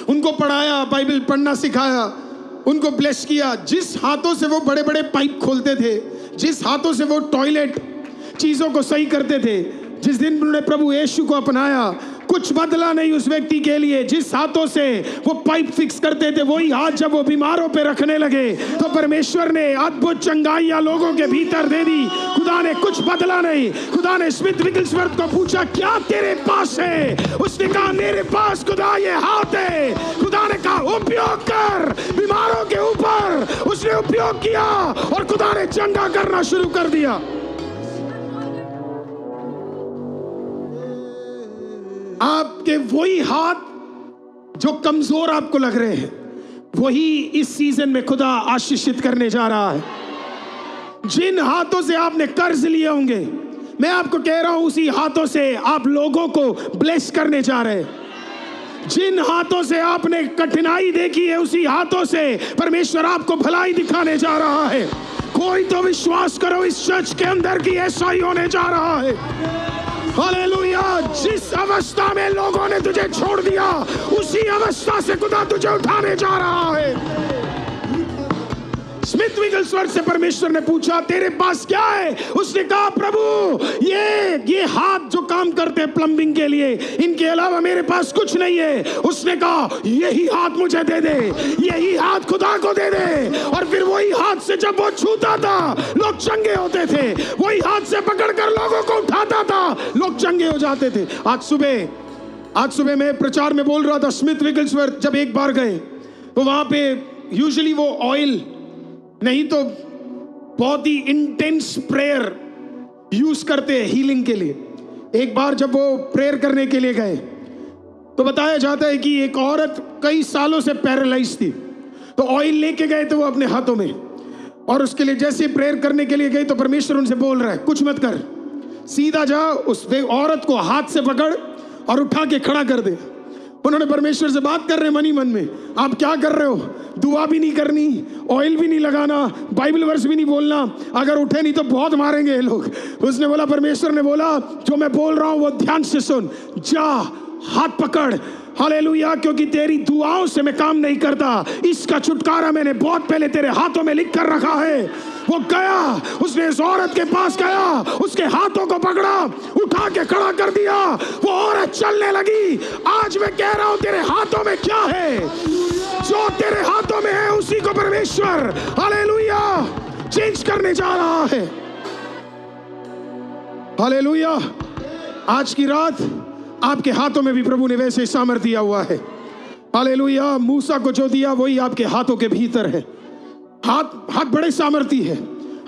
उनको पढ़ाया, बाइबल पढ़ना सिखाया, उनको ब्लेस किया। जिस हाथों से वो बड़े बड़े पाइप खोलते थे, जिस हाथों से वो टॉयलेट चीजों को सही करते थे, जिस दिन उन्होंने प्रभु यीशु को अपनाया, कुछ बदला नहीं उस व्यक्ति के लिए। जिस हाथों से वो पाइप फिक्स करते थे, वही हाथ जब वो बीमारों पे रखने लगे तो परमेश्वर ने अद्भुत चंगाइयां लोगों के भीतर दे दी। खुदा ने कुछ बदला नहीं। खुदा ने स्मिथ विगिल्सवर्थ को पूछा, क्या तेरे पास है? उसने कहा, मेरे पास खुदा ये हाथ है। खुदा ने कहा, उपयोग कर। बीमारों के ऊपर उसने उपयोग किया और खुदा ने चंगा करना शुरू कर दिया। आपके वही हाथ जो कमजोर आपको लग रहे हैं, वही इस सीजन में खुदा आशीषित करने जा रहा है। जिन हाथों से आपने कर्ज लिए होंगे, मैं आपको कह रहा हूं, उसी हाथों से आप लोगों को ब्लेस करने जा रहे हैं। जिन हाथों से आपने कठिनाई देखी है, उसी हाथों से परमेश्वर आपको भलाई दिखाने जा रहा है। कोई तो विश्वास करो, इस चर्च के अंदर की ऐसा ही होने जा रहा है। हालेलुया। जिस अवस्था में लोगों ने तुझे छोड़ दिया, उसी अवस्था से खुदा तुझे उठाने जा रहा है। स्मिथ विगलस्वर्थ से परमेश्वर ने पूछा तेरे पास क्या है? उसने कहा प्रभु ये हाथ जो काम करते हैं प्लम्बिंग के लिए, इनके अलावा मेरे पास कुछ नहीं है। उसने कहा यही हाथ मुझे दे दे, यही हाथ खुदा को दे दे। और फिर वही हाथ से जब वो छूता था लोग चंगे होते थे, वही हाथ से पकड़कर लोगों को उठाता था, लोग चंगे हो जाते थे। आज सुबह मैं प्रचार में बोल रहा था, स्मिथ विगलस्वर्थ जब एक बार गए तो वहां पे यूजुअली वो ऑयल नहीं तो बहुत ही इंटेंस प्रेयर यूज करते हैं हीलिंग के लिए। एक बार जब वो प्रेयर करने के लिए गए तो बताया जाता है कि एक औरत कई सालों से पैरालाइज थी, तो ऑयल लेके गए थे वो अपने हाथों में, और उसके लिए जैसे प्रेयर करने के लिए गए तो परमेश्वर उनसे बोल रहा है कुछ मत कर, सीधा जा उस औरत को हाथ से पकड़ और उठा के खड़ा कर दे। उन्होंने परमेश्वर से बात कर रहे मन ही मन में, आप क्या कर रहे हो? दुआ भी नहीं करनी, ऑयल भी नहीं लगाना, बाइबल वर्स भी नहीं बोलना, अगर उठे नहीं तो बहुत मारेंगे ये लोग। उसने बोला, परमेश्वर ने बोला जो मैं बोल रहा हूं वो ध्यान से सुन, जा हाथ पकड़। हालेलुया, क्योंकि तेरी दुआओं से मैं काम नहीं करता, इसका छुटकारा मैंने बहुत पहले तेरे हाथों में लिख कर रखा है। वो गया, उसने इस औरत के पास गया, उसके हाथों को पकड़ा, उठा के खड़ा कर दिया, वो औरत चलने लगी। आज मैं कह रहा हूं तेरे हाथों में क्या है? जो तेरे हाथों में है उसी को परमेश्वर हालेलुया चेंज करने जा रहा है। हालेलुया, आज की रात आपके हाथों में भी प्रभु ने वैसे सामर्थ्य दिया हुआ है। हालेलुया, मूसा को जो दिया वही आपके हाथों के भीतर है। हाथ बड़े सामर्थ्य है,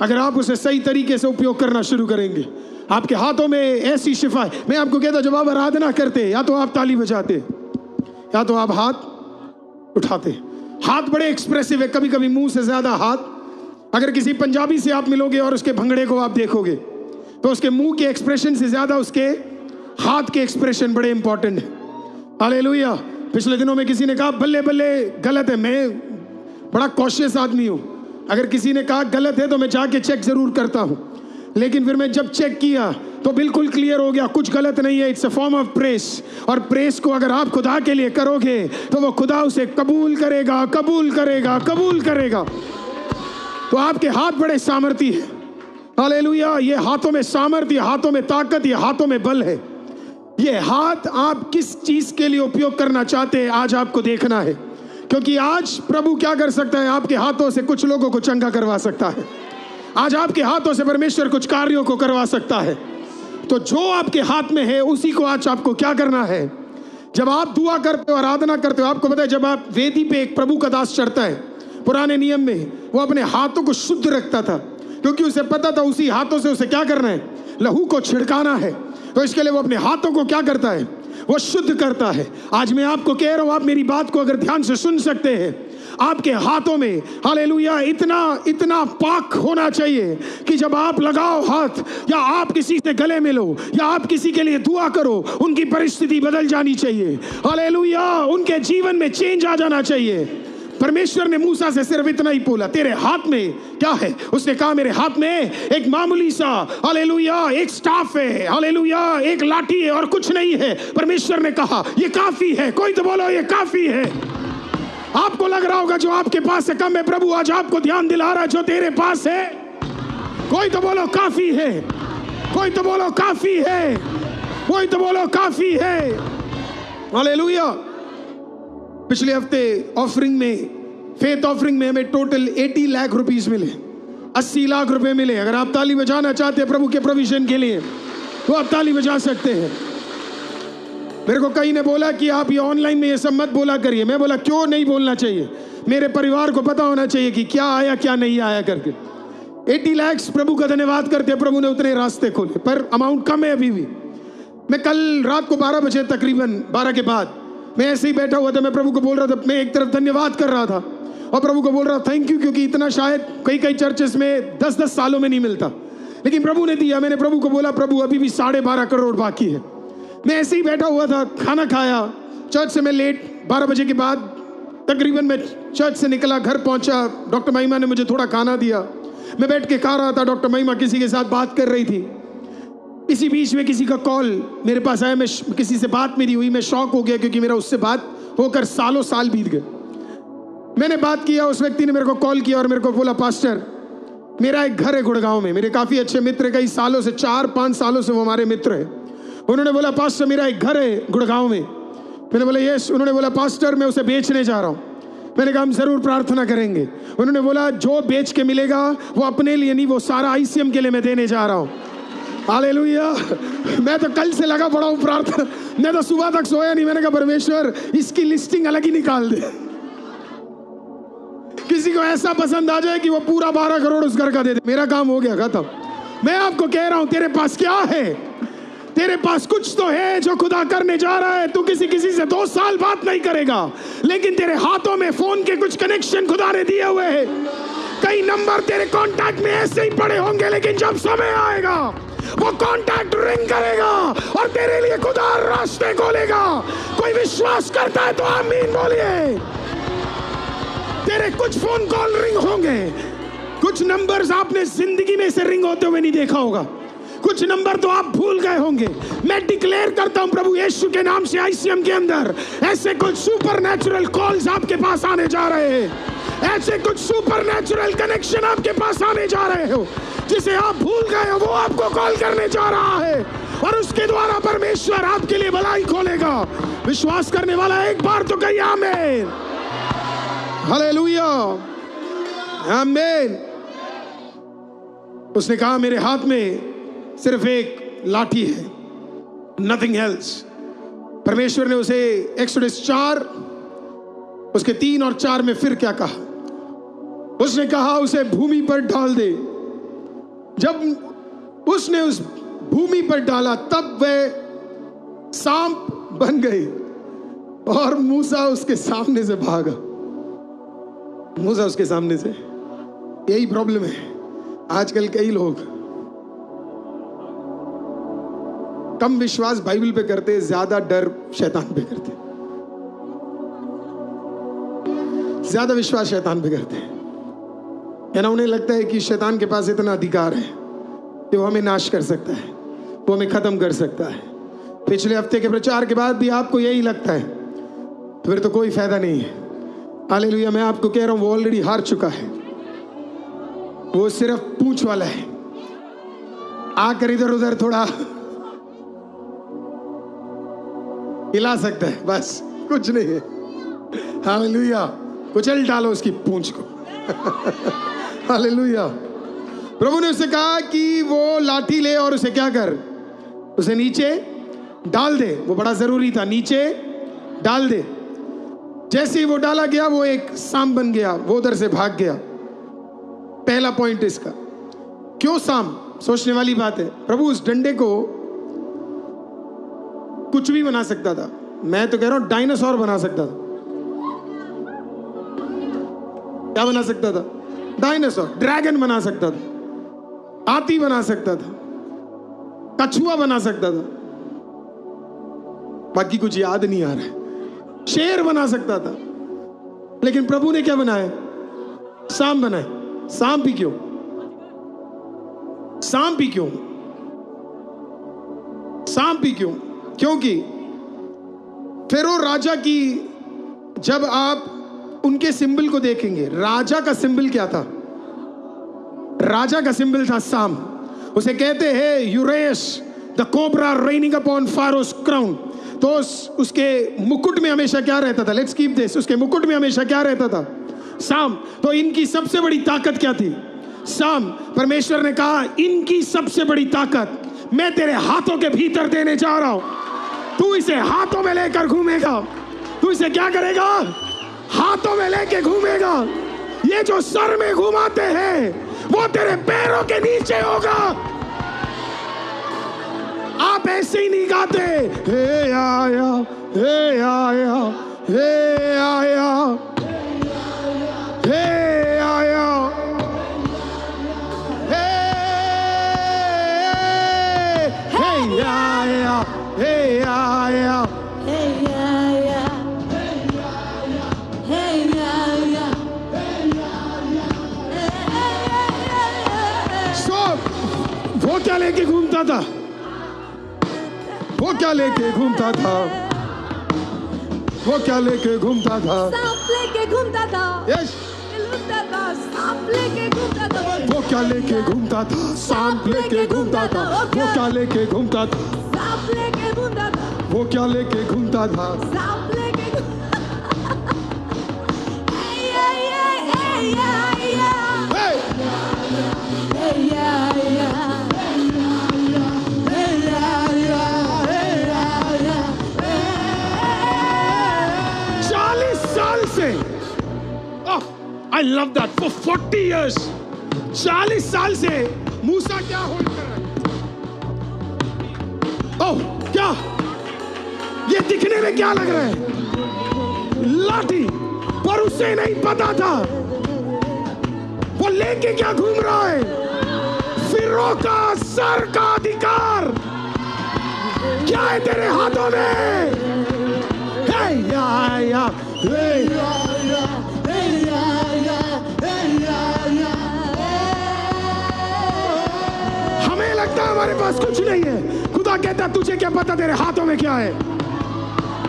अगर आप उसे सही तरीके से उपयोग करना शुरू करेंगे आपके हाथों में ऐसी शिफा है। मैं आपको कहता, जब आप आराधना करते या तो आप ताली बजाते या तो आप हाथ उठाते। हाथ बड़े एक्सप्रेसिव है, कभी कभी मुंह से ज्यादा हाथ। अगर किसी पंजाबी से आप मिलोगे और उसके भंगड़े को आप देखोगे तो उसके मुंह के एक्सप्रेशन से ज्यादा उसके हाथ के एक्सप्रेशन बड़े इंपॉर्टेंट है। हालेलुया, पिछले दिनों में किसी ने कहा बल्ले बल्ले गलत है। मैं बड़ा कॉशियस आदमी हूं, अगर किसी ने कहा गलत है तो मैं जाके चेक जरूर करता हूं, लेकिन फिर मैं जब चेक किया तो बिल्कुल क्लियर हो गया कुछ गलत नहीं है। It's a form of press, और प्रेस को अगर आप खुदा के लिए करोगे तो वो खुदा उसे कबूल करेगा, कबूल करेगा, कबूल करेगा। तो आपके हाथ बड़े सामर्थ्य है। हालेलुया, ये हाथों में सामर्थ्य, हाथों में ताकत, ये हाथों में बल है। ये हाथ आप किस चीज के लिए उपयोग करना चाहते हैं आज आपको देखना है, क्योंकि आज प्रभु क्या कर सकता है, आपके हाथों से कुछ लोगों को चंगा करवा सकता है। आज आपके हाथों से परमेश्वर कुछ कार्यों को करवा सकता है। तो जो आपके हाथ में है उसी को आज आपको क्या करना है। जब आप दुआ करते हो, आराधना करते हो, आपको पता है जब आप वेदी पे एक प्रभु का दास चढ़ता है, पुराने नियम में वो अपने हाथों को शुद्ध रखता था, क्योंकि उसे पता था उसी हाथों से उसे क्या करना है, लहू को छिड़काना है। तो इसके लिए वो अपने हाथों को क्या करता है, वो शुद्ध करता है। आज मैं आपको कह रहा हूं, आप मेरी बात को अगर ध्यान से सुन सकते हैं, आपके हाथों में हालेलुया इतना पाक होना चाहिए कि जब आप लगाओ हाथ, या आप किसी से गले मिलो, या आप किसी के लिए दुआ करो, उनकी परिस्थिति बदल जानी चाहिए। हालेलुया, उनके जीवन में चेंज आ जाना चाहिए। परमेश्वर ने मूसा से सिर्फ इतना ही बोला, तेरे हाथ में क्या है? उसने कहा मेरे हाथ में एक मामूली सा हालेलुया एक स्टाफ है, हालेलुया एक लाठी है और कुछ नहीं है। परमेश्वर ने कहा ये काफी है। कोई तो बोलो ये काफी है। आपको लग रहा होगा जो आपके पास है कम है, प्रभु आज आपको ध्यान दिला रहा है जो तेरे पास है। कोई तो बोलो काफी है, कोई तो बोलो काफी है, कोई तो बोलो काफी है। हालेलुया। पिछले हफ्ते ऑफरिंग में, फेथ ऑफरिंग में हमें टोटल 80 लाख रुपीस मिले, 80 लाख रुपए मिले। अगर आप ताली बजाना चाहते हैं प्रभु के प्रोविजन के लिए तो आप ताली बजा सकते हैं। मेरे को कई ने बोला कि आप ये ऑनलाइन में ये सब मत बोला करिए। मैं बोला क्यों नहीं बोलना चाहिए, मेरे परिवार को पता होना चाहिए कि क्या आया क्या नहीं आया करके। 80 लाख प्रभु का धन्यवाद करते हैं, प्रभु ने उतने रास्ते खोले, पर अमाउंट कम है अभी भी। मैं कल रात को 12 बजे तकरीबन 12 के बाद मैं ऐसे ही बैठा हुआ था, मैं प्रभु को बोल रहा था, मैं एक तरफ धन्यवाद कर रहा था और प्रभु को बोल रहा थैंक यू, क्योंकि इतना शायद कई चर्चेस में 10-10 सालों में नहीं मिलता, लेकिन प्रभु ने दिया। मैंने प्रभु को बोला प्रभु अभी भी 12.5 करोड़ बाकी है। मैं ऐसे ही बैठा हुआ था, खाना खाया, चर्च से मैं लेट 12 बजे के बाद तकरीबन मैं चर्च से निकला, घर पहुंचा, डॉक्टर महिमा ने मुझे थोड़ा खाना दिया, मैं बैठ के खा रहा था। डॉक्टर महिमा किसी के साथ बात कर रही थी, इसी बीच में किसी का कॉल मेरे पास आया, मैं किसी से बात मेरी हुई, मैं शॉक हो गया क्योंकि मेरा उससे बात होकर सालों साल बीत गए। मैंने बात किया, उस व्यक्ति ने मेरे को कॉल किया और मेरे को बोला, पास्टर मेरा एक घर है गुड़गांव में, मेरे काफी अच्छे मित्र, कई सालों से, 4-5 सालों से वो हमारे मित्र है। उन्होंने बोला, पास्टर मेरा एक घर है गुड़गांव में। मैंने बोला यस। उन्होंने बोला, पास्टर मैं उसे बेचने जा रहा हूँ। मैंने कहा हम जरूर प्रार्थना करेंगे। उन्होंने बोला जो बेच के मिलेगा वो अपने लिए नहीं, वो सारा ICM के लिए मैं देने जा रहा हूँ। हालेलुया। मैं तो कल से लगा पड़ा हूँ प्रार्थना, मैं तो सुबह तक सोया नहीं। मैंने कहा परमेश्वर इसकी लिस्टिंग अलग ही निकाल दे, किसी को ऐसा पसंद आ जाए कि वो पूरा 12 करोड़ उस घर का दे दे। मेरा काम हो गया, खत्म। मैं आपको कह रहा हूं, तेरे पास क्या है? तेरे पास कुछ तो है जो खुदा करने जा रहा है। तू किसी से 2 साल बात नहीं करेगा, लेकिन तेरे हाथों में फोन के कुछ कनेक्शन खुदा ने दिए हुए हैं। कई नंबर तेरे कांटेक्ट में ऐसे ही पड़े होंगे, लेकिन जब समय आएगा वो कांटेक्ट रिंग करेगा और तेरे लिए खुदा रास्ते खोलेगा। कोई विश्वास करता है तो आमीन बोलिए। तेरे कुछ फोन कॉल रिंग होंगे, कुछ नंबर्स आपने जिंदगी में से रिंग होते हुए नहीं देखा होगा, कुछ नंबर तो आप भूल गए होंगे। मैं डिक्लेयर करता हूं प्रभु यीशु के नाम से, ICM के अंदर ऐसे कुछ सुपरनैचुरल कॉल्स आपके पास आने जा रहे हैं। ऐसे कुछ सुपरनैचुरल कनेक्शन आपके पास आने जा रहे हो, जिसे आप भूल गए हो, वो आपको कॉल करने जा रहा है और उसके द्वारा परमेश्वर आपके लिए भलाई खोलेगा। विश्वास करने वाला एक बार तो कहिए आमीन। हालेलुया, आमीन। उसने कहा मेरे हाथ में सिर्फ एक लाठी है, नथिंग एल्स। परमेश्वर ने उसे एक्सोडस 4 उसके 3 और 4 में फिर क्या कहा? उसने कहा उसे भूमि पर डाल दे। जब उसने उस भूमि पर डाला तब वह सांप बन गई और मूसा उसके सामने से भागा। मूसा उसके सामने से। यही प्रॉब्लम है आजकल, कई लोग कम विश्वास बाइबल पे करते, ज्यादा डर शैतान पे करते, ज्यादा विश्वास शैतान पे करते हैं। ना उन्हें लगता है कि शैतान के पास इतना अधिकार है कि वो हमें नाश कर सकता है, वो हमें खत्म कर सकता है। पिछले हफ्ते के प्रचार के बाद भी आपको यही लगता है, तो फिर तो कोई फायदा नहीं है। हालेलुया। मैं आपको कह रहा हूं वो ऑलरेडी हार चुका है, वो सिर्फ पूंछ वाला है। आकर इधर उधर थोड़ा हिला सकता है, बस कुछ नहीं है। हालेलुया। कुचल डालो उसकी पूंछ को। हालेलुया। प्रभु ने उसे कहा कि वो लाठी ले और उसे क्या कर, उसे नीचे डाल दे। वो बड़ा जरूरी था, नीचे डाल दे। जैसे ही वो डाला गया वो एक सांप बन गया, वो उधर से भाग गया। पहला पॉइंट इसका। क्यों सांप? सोचने वाली बात है। प्रभु उस डंडे को कुछ भी बना सकता था। मैं तो कह रहा हूं डायनासोर बना सकता था। क्या बना सकता था? डायनासोर। ड्रैगन बना सकता था, हाथी बना सकता था, कछुआ बना सकता था, बाकी कुछ याद नहीं आ रहा है। शेर बना सकता था, लेकिन प्रभु ने क्या बनाया? सांप बनाए। सांप ही क्यों? सांप ही क्यों? सांप ही क्यों? क्योंकि फेरो राजा की, जब आप उनके सिंबल को देखेंगे, राजा का सिंबल क्या था? राजा का सिंबल था सांप। उसे कहते हैं uraeus the cobra reigning upon pharaoh's crown. तो उसके मुकुट में हमेशा क्या रहता था? Let's keep this. उसके मुकुट में हमेशा क्या रहता था? सांप। तो इनकी सबसे बड़ी ताकत क्या थी? सांप। परमेश्वर ने कहा इनकी सबसे बड़ी ताकत मैं तेरे हाथों के भीतर देने जा रहा हूं। तू इसे हाथों में लेकर घूमेगा। तू इसे क्या करेगा? हाथों में लेके घूमेगा। ये जो सर में घुमाते हैं वो तेरे पैरों के नीचे होगा। आप ऐसे ही नहीं गाते, हे आया, हे आया, हे आया, हे आया, हे आया, हे आया, वो क्या लेके घूमता था? वो क्या लेके घूमता था? वो क्या लेके घूमता था? लेके घूमता था, यस लूटता था, सांप लेके घूमता था, वो क्या लेके घूमता था, सांप लेके घूमता था, वो क्या लेके घूमता था, सांप लेके घूमता था, वो क्या लेके घूमता था। सांप लेके या या या या Hey! या या 40 साल से, I love that, for 40 years, 40 साल से मूसा क्या होल्ड कर रहा है? ओह क्या, ये दिखने में क्या लग रहा है? लाठी, पर उसे नहीं पता था वो लेके क्या घूम रहा है। फिरौन का सर का अधिकार क्या है तेरे हाथों में? हे या या हे या या हे या या हे या या। हमें लगता है हमारे पास कुछ नहीं है, खुदा कहता तुझे क्या पता तेरे हाथों में क्या है।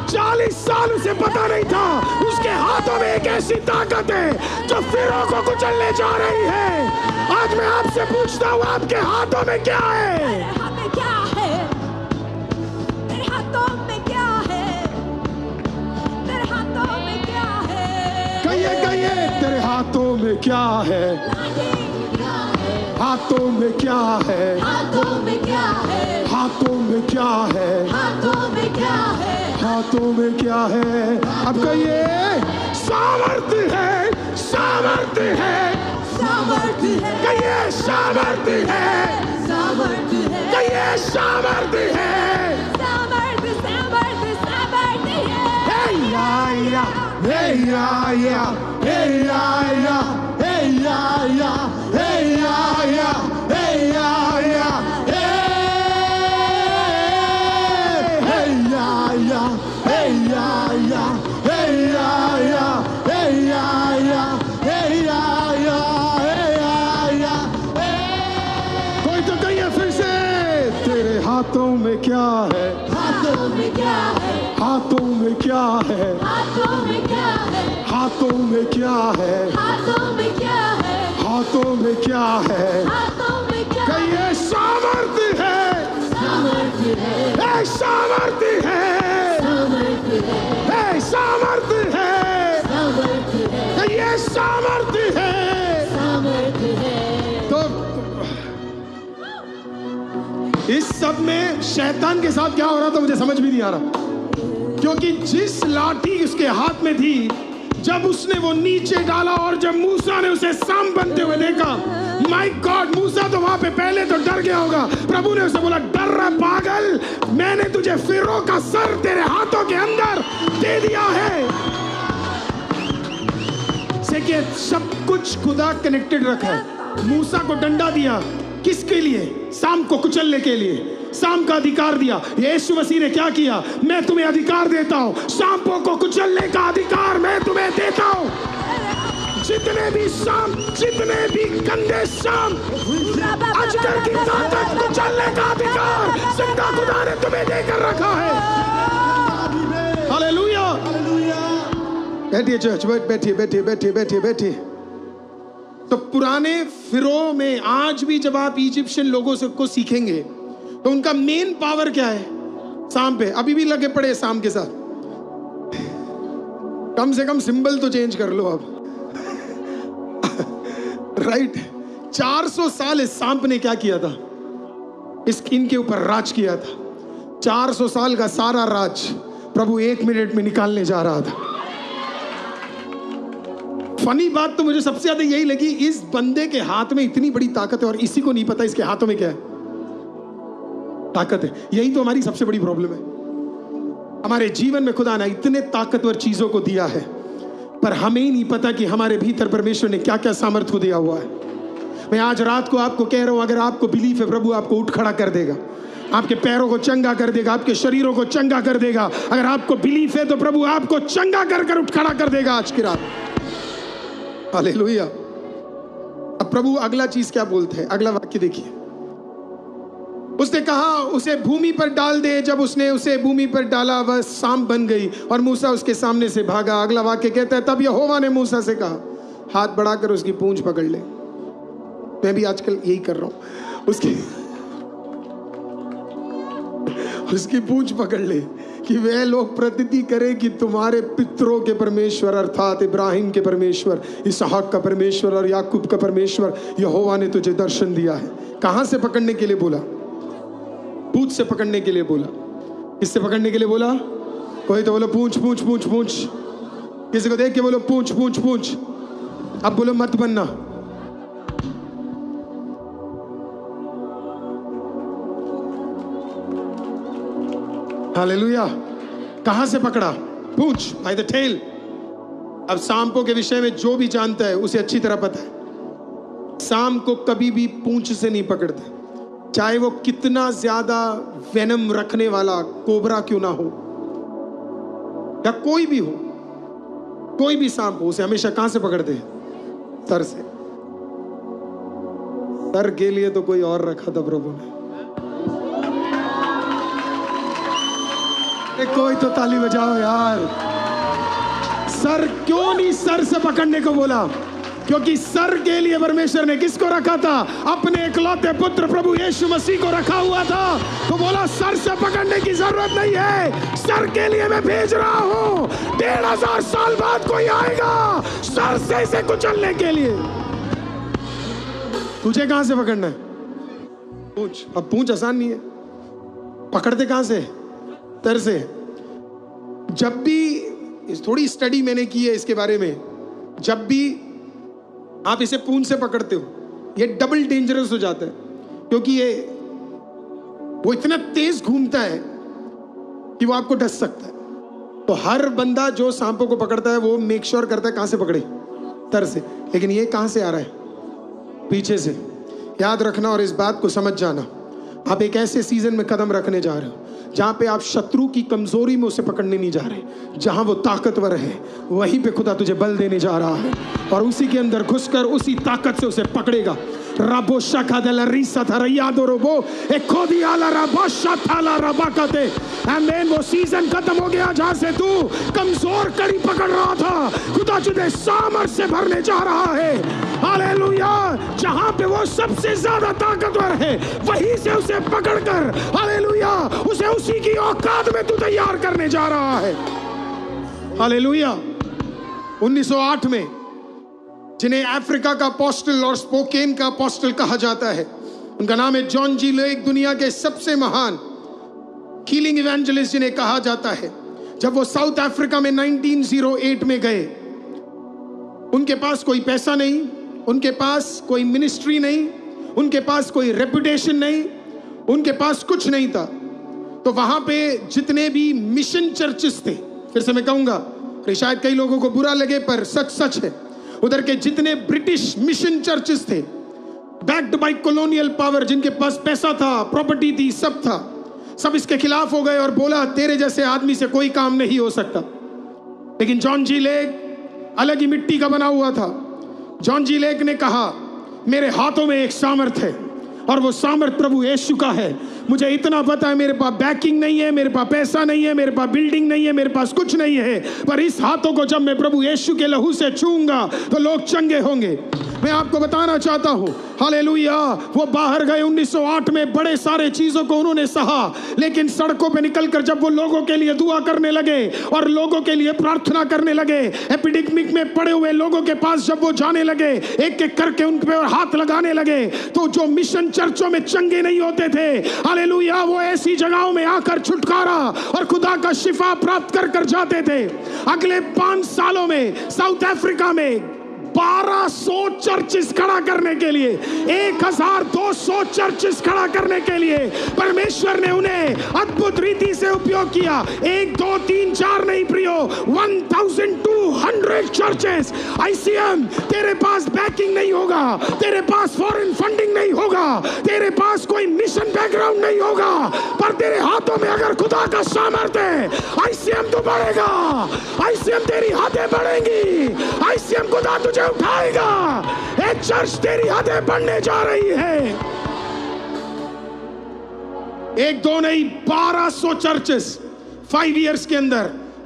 40 साल उसे पता नहीं था उसके हाथों में एक ऐसी ताकत है जो फिरौन को कुचलने जा रही है। आज मैं आपसे पूछता हूँ आपके हाथों में क्या है? तेरे हाथ में क्या है? तेरे हाथों में क्या है? तेरे हाथों में क्या है? कहिए कहिए तेरे हाथों में क्या है? हाथों में क्या है? हाथों में क्या है? हाथों में क्या है? हाथों में क्या है? हाथों में क्या है? अब कहिए सामर्थ्य है, सामर्थ्य है, सामर्थ्य है, कहिए सामर्थ्य है, सामर्थ्य है, कहिए सामर्थ्य है। सामर्थ्य, सामर्थ्य, सामर्थ्य है। हे या या हे या या हे या या हे या या हे या या हे या या हे या या हे या या हे या या हे या या हे या या हे या या। कोई तो कहिए फिर से तेरे हाथों में क्या है? हाथों में क्या है? हाथों में क्या है? हाथों में क्या है? हाथों में क्या है? हाथों में क्या है? हाथों में क्या है? हाथों में क्या है? कहिए सामर्थ्य है, सामर्थ्य है, हे सामर्थ्य है, सामर्थ्य है, हे सामर्थ्य है, सामर्थ्य है, कहिए सामर्थ्य है। सामर्थ्य है। तो इस सब में शैतान के साथ क्या हो रहा था मुझे समझ भी नहीं आ रहा, क्योंकि जिस लाठी उसके हाथ में थी जब उसने वो नीचे डाला और जब मूसा ने उसे सांप बनते हुए देखा, माय गॉड, मूसा तो वहां पे पहले तो डर गया होगा। प्रभु ने उसे बोला डर रहा पागल, मैंने तुझे फिरौन का सर तेरे हाथों के अंदर दे दिया है। देखिए सब कुछ खुदा कनेक्टेड रखा है। मूसा को डंडा दिया किसके लिए? सांप को कुचलने के लिए, सांप का अधिकार दिया। यीशु मसीह ने क्या किया? मैं तुम्हें अधिकार देता हूं, सांपों को कुचलने का अधिकार मैं तुम्हें देता हूं। जितने भी सांप, जितने भी गंदे सांप, अजगर की ताकत कुचलने का अधिकार जिंदा खुदा ने तुम्हें देकर रखा है। हालेलुया। बैठिए चर्च, बैठिए बैठिए बैठिए बैठिए बैठिए। तो पुराने फिरौन में आज भी जब आप इजिप्शियन लोगों से को सीखेंगे तो उनका मेन पावर क्या है? सांप पे। अभी भी लगे पड़े सांप के साथ। कम से कम सिंबल तो चेंज कर लो अब। राइट 400 साल इस सांप ने क्या किया था? इस इनके ऊपर राज किया था। 400 साल का सारा राज प्रभु 1 मिनट में निकालने जा रहा था। फनी बात तो मुझे सबसे ज्यादा यही लगी, इस बंदे के हाथ में इतनी बड़ी ताकत है और इसी को नहीं पता इसके हाथों में क्या है, ताकत है। यही तो हमारी सबसे बड़ी प्रॉब्लम है। हमारे जीवन में खुदा ने इतने ताकतवर चीजों को दिया है पर हमें ही नहीं पता कि हमारे भीतर परमेश्वर ने क्या क्या सामर्थ्य को दिया हुआ है। मैं आज रात को आपको कह रहा हूं, अगर आपको बिलीफ है प्रभु आपको उठ खड़ा कर देगा, आपके पैरों को चंगा कर देगा, आपके शरीरों को चंगा कर देगा। अगर आपको बिलीफ है तो प्रभु आपको चंगा कर कर उठ खड़ा कर देगा आज की रात। हालेलुया। अब प्रभु अगला चीज क्या बोलते हैं? अगला वाक्य देखिए, उसने कहा उसे भूमि पर डाल दे। जब उसने उसे भूमि पर डाला वह सांप बन गई और मूसा उसके सामने से भागा। अगला वाक्य कहता है तब यहोवा ने मूसा से कहा हाथ बढ़ाकर उसकी पूंछ पकड़ ले। मैं भी आजकल यही कर रहा हूं, उसकी पूंछ पकड़ ले कि वह लोग प्रतीति करे कि तुम्हारे पितरों के परमेश्वर अर्थात इब्राहिम के परमेश्वर, इसहाक का परमेश्वर और याकूब का परमेश्वर यहोवा ने तुझे दर्शन दिया है। कहां से पकड़ने के लिए बोला? पूंछ से पकड़ने के लिए बोला। किससे पकड़ने के लिए बोला? कोई तो बोलो पूंछ पूंछ पूंछ पूंछ। किसी को देख के बोलो पूंछ पूंछ पूंछ। अब बोलो मत बनना। हालेलुया। कहां से पकड़ा? पूंछ, बाय द टेल। अब सांपों के विषय में जो भी जानता है उसे अच्छी तरह पता है सांप को कभी भी पूंछ से नहीं पकड़ते, चाहे वो कितना ज्यादा वेनम रखने वाला कोबरा क्यों ना हो या कोई भी हो, कोई भी सांप हो, उसे हमेशा कहां से पकड़ते हैं? सर से। सर के लिए तो कोई और रखा था प्रभु ने। कोई तो ताली बजाओ यार। सर क्यों नहीं सर से पकड़ने को बोला? क्योंकि सर के लिए परमेश्वर ने किसको रखा था? अपने इकलौते पुत्र प्रभु यीशु मसीह को रखा हुआ था। तो बोला सर से पकड़ने की जरूरत नहीं है, सर के लिए मैं भेज रहा हूं। 1500 साल बाद कोई आएगा सर से इसे कुचलने के लिए। तुझे कहां से पकड़ना है? पूंछ। अब पूंछ आसान नहीं है, पकड़ते कहां से? सर से। जब भी थोड़ी स्टडी मैंने की है इसके बारे में, जब भी आप इसे पूंछ से पकड़ते हो ये डबल डेंजरस हो जाता है, क्योंकि ये वो इतना तेज घूमता है कि वो आपको डस सकता है। तो हर बंदा जो सांपों को पकड़ता है वो मेक श्योर करता है कहां से पकड़े? सर से। लेकिन ये कहां से आ रहा है? पीछे से। याद रखना और इस बात को समझ जाना, आप एक ऐसे सीजन में कदम रखने जा रहे हो जहां पे आप शत्रु की कमजोरी में उसे पकड़ने नहीं जा रहे, जहां वो ताकतवर है वहीं पे खुदा तुझे बल देने जा रहा है और उसी के अंदर घुसकर उसी ताकत से उसे पकड़ेगा। रबो शाखादला रीसा थरैया दो रोबो एक खोदियाला रबो शाथाला रबाकते। आमीन। वो सीजन खत्म हो गया जहां से तू कमजोर कड़ी पकड़ रहा था, खुदा तुझे सामर्थ्य से भरने जा रहा है। हालेलुया। जहां पे वो सबसे ज्यादा ताकतवर है वहीं से उसे पकड़कर हालेलुया उसे उसी की औकात में तू तैयार करने जा रहा है। हालेलुया। 1908 में जिन्हें अफ्रीका का अपोस्टल और स्पोकेन का अपोस्टल कहा जाता है, उनका नाम है जॉन जी लेक। दुनिया के सबसे महान हीलिंग इवेंजलिस्ट जिन्हें कहा जाता है। जब वो साउथ अफ्रीका में 1908 में गए, उनके पास कोई पैसा नहीं, उनके पास कोई मिनिस्ट्री नहीं, उनके पास कोई रेपुटेशन नहीं, उनके पास कुछ नहीं था। तो वहां पे जितने भी मिशन चर्चेस थे, फिर से मैं कहूंगा शायद कई लोगों को बुरा लगे पर सच सच है, उधर के जितने ब्रिटिश मिशन चर्चेस थे बैक्ड बाय कॉलोनियल पावर, जिनके पास पैसा था, प्रॉपर्टी थी, सब था, सब इसके खिलाफ हो गए और बोला तेरे जैसे आदमी से कोई काम नहीं हो सकता। लेकिन जॉन जी लेक अलग ही मिट्टी का बना हुआ था। जॉन जी लेक ने कहा मेरे हाथों में एक सामर्थ है और वो सामर्थ प्रभु यीशु का है। मुझे इतना पता है मेरे पास बैकिंग नहीं है, मेरे पास पैसा नहीं है, मेरे पास बिल्डिंग नहीं है, मेरे पास कुछ नहीं है, पर इस हाथों को जब मैं प्रभु यीशु के लहू से छूऊंगा तो लोग चंगे होंगे। मैं आपको बताना चाहता हूं हालेलुया, वो बाहर गए 1908 में, बड़े सारे चीजों को उन्होंने सहा, लेकिन सड़कों पे निकलकर जब वो लोगों के लिए दुआ करने लगे और लोगों के लिए प्रार्थना करने लगे, एपिडेमिक में पड़े हुए लोगों के पास जब वो जाने लगे, एक एक करके उन पे हाथ लगाने लगे, तो जो मिशन चर्चों में चंगे नहीं होते थे हालेलुया, वो ऐसी जगहों में आकर छुटकारा और खुदा का शिफा प्राप्त कर कर जाते थे। अगले 5 सालों में साउथ अफ्रीका में 1200 चर्चेस खड़ा करने के लिए, 1200 चर्चेस खड़ा करने के लिए परमेश्वर ने उन्हें अद्भुत रीति से उपयोग किया। 1 2 3 4 नहीं प्रियो, 1200 चर्चेस। ICM, तेरे पास बैकिंग नहीं होगा, तेरे पास फॉरेन फंडिंग नहीं होगा, तेरे पास कोई मिशन बैकग्राउंड नहीं होगा, पर तेरे हाथों में अगर खुदा का सामर्थ्य है, ICM तो बढ़ेगा, ICM तेरी हदें बढ़ेंगी, ICM खुदा तुझे उठाएगा। एक चर्च तेरी हदें बढ़ने जा रही है। एक दो नहीं, 1200 चर्चेस 5 इयर्स के अंदर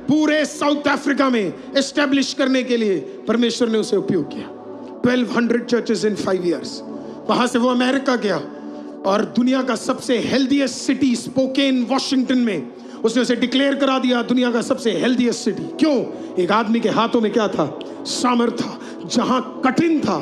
पूरे साउथ अफ्रीका में एस्टेब्लिश करने के लिए परमेश्वर ने उसे उपयोग किया। 1200 चर्चेस इन 5 इयर्स। वहां से वो अमेरिका गया और दुनिया का सबसे हेल्दीएस्ट सिटी स्पोकेन वॉशिंगटन में उसने उसे डिक्लेयर करा दिया दुनिया का सबसे हेल्दीएस्ट सिटी। क्यों? एक आदमी के हाथों में क्या था? सामर्थ था। जहां कठिन था,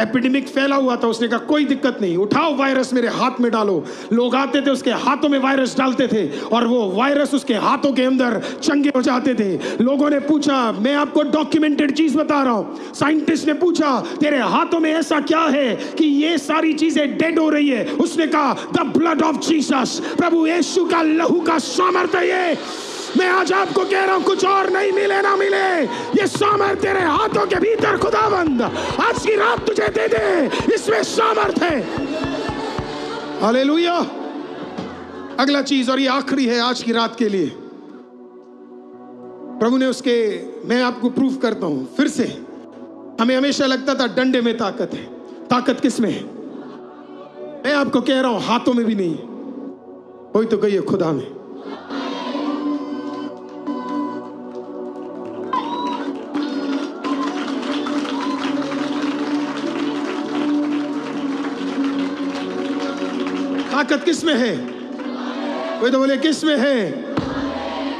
एपिडेमिक फैला हुआ था, उसने कहा कोई दिक्कत नहीं, उठाओ वायरस मेरे हाथ में डालो। लोग आते थे उसके हाथों में वायरस डालते थे और वो वायरस उसके हाथों के अंदर चंगे हो जाते थे। लोगों ने पूछा, मैं आपको डॉक्यूमेंटेड चीज बता रहा हूं, साइंटिस्ट ने पूछा तेरे हाथों में ऐसा क्या है कि ये सारी चीजें डेड हो रही है? उसने कहा द ब्लड ऑफ जीसस, प्रभु यीशु का लहू का सामर्थ्य है। मैं आज आपको कह रहा हूं, कुछ और नहीं मिले ना मिले, ये सामर्थ तेरे हाथों के भीतर खुदाबंद आज की रात तुझे दे दे, इसमें सामर्थ है। हालेलुया। अगला चीज, और ये आखिरी है आज की रात के लिए, प्रभु ने उसके, मैं आपको प्रूफ करता हूं फिर से। हमें हमेशा लगता था डंडे में ताकत है। ताकत किस में है? मैं आपको कह रहा हूं हाथों में भी नहीं, कोई तो कहिए खुदा में। ताकत किस में है? कोई तो बोले किस में है?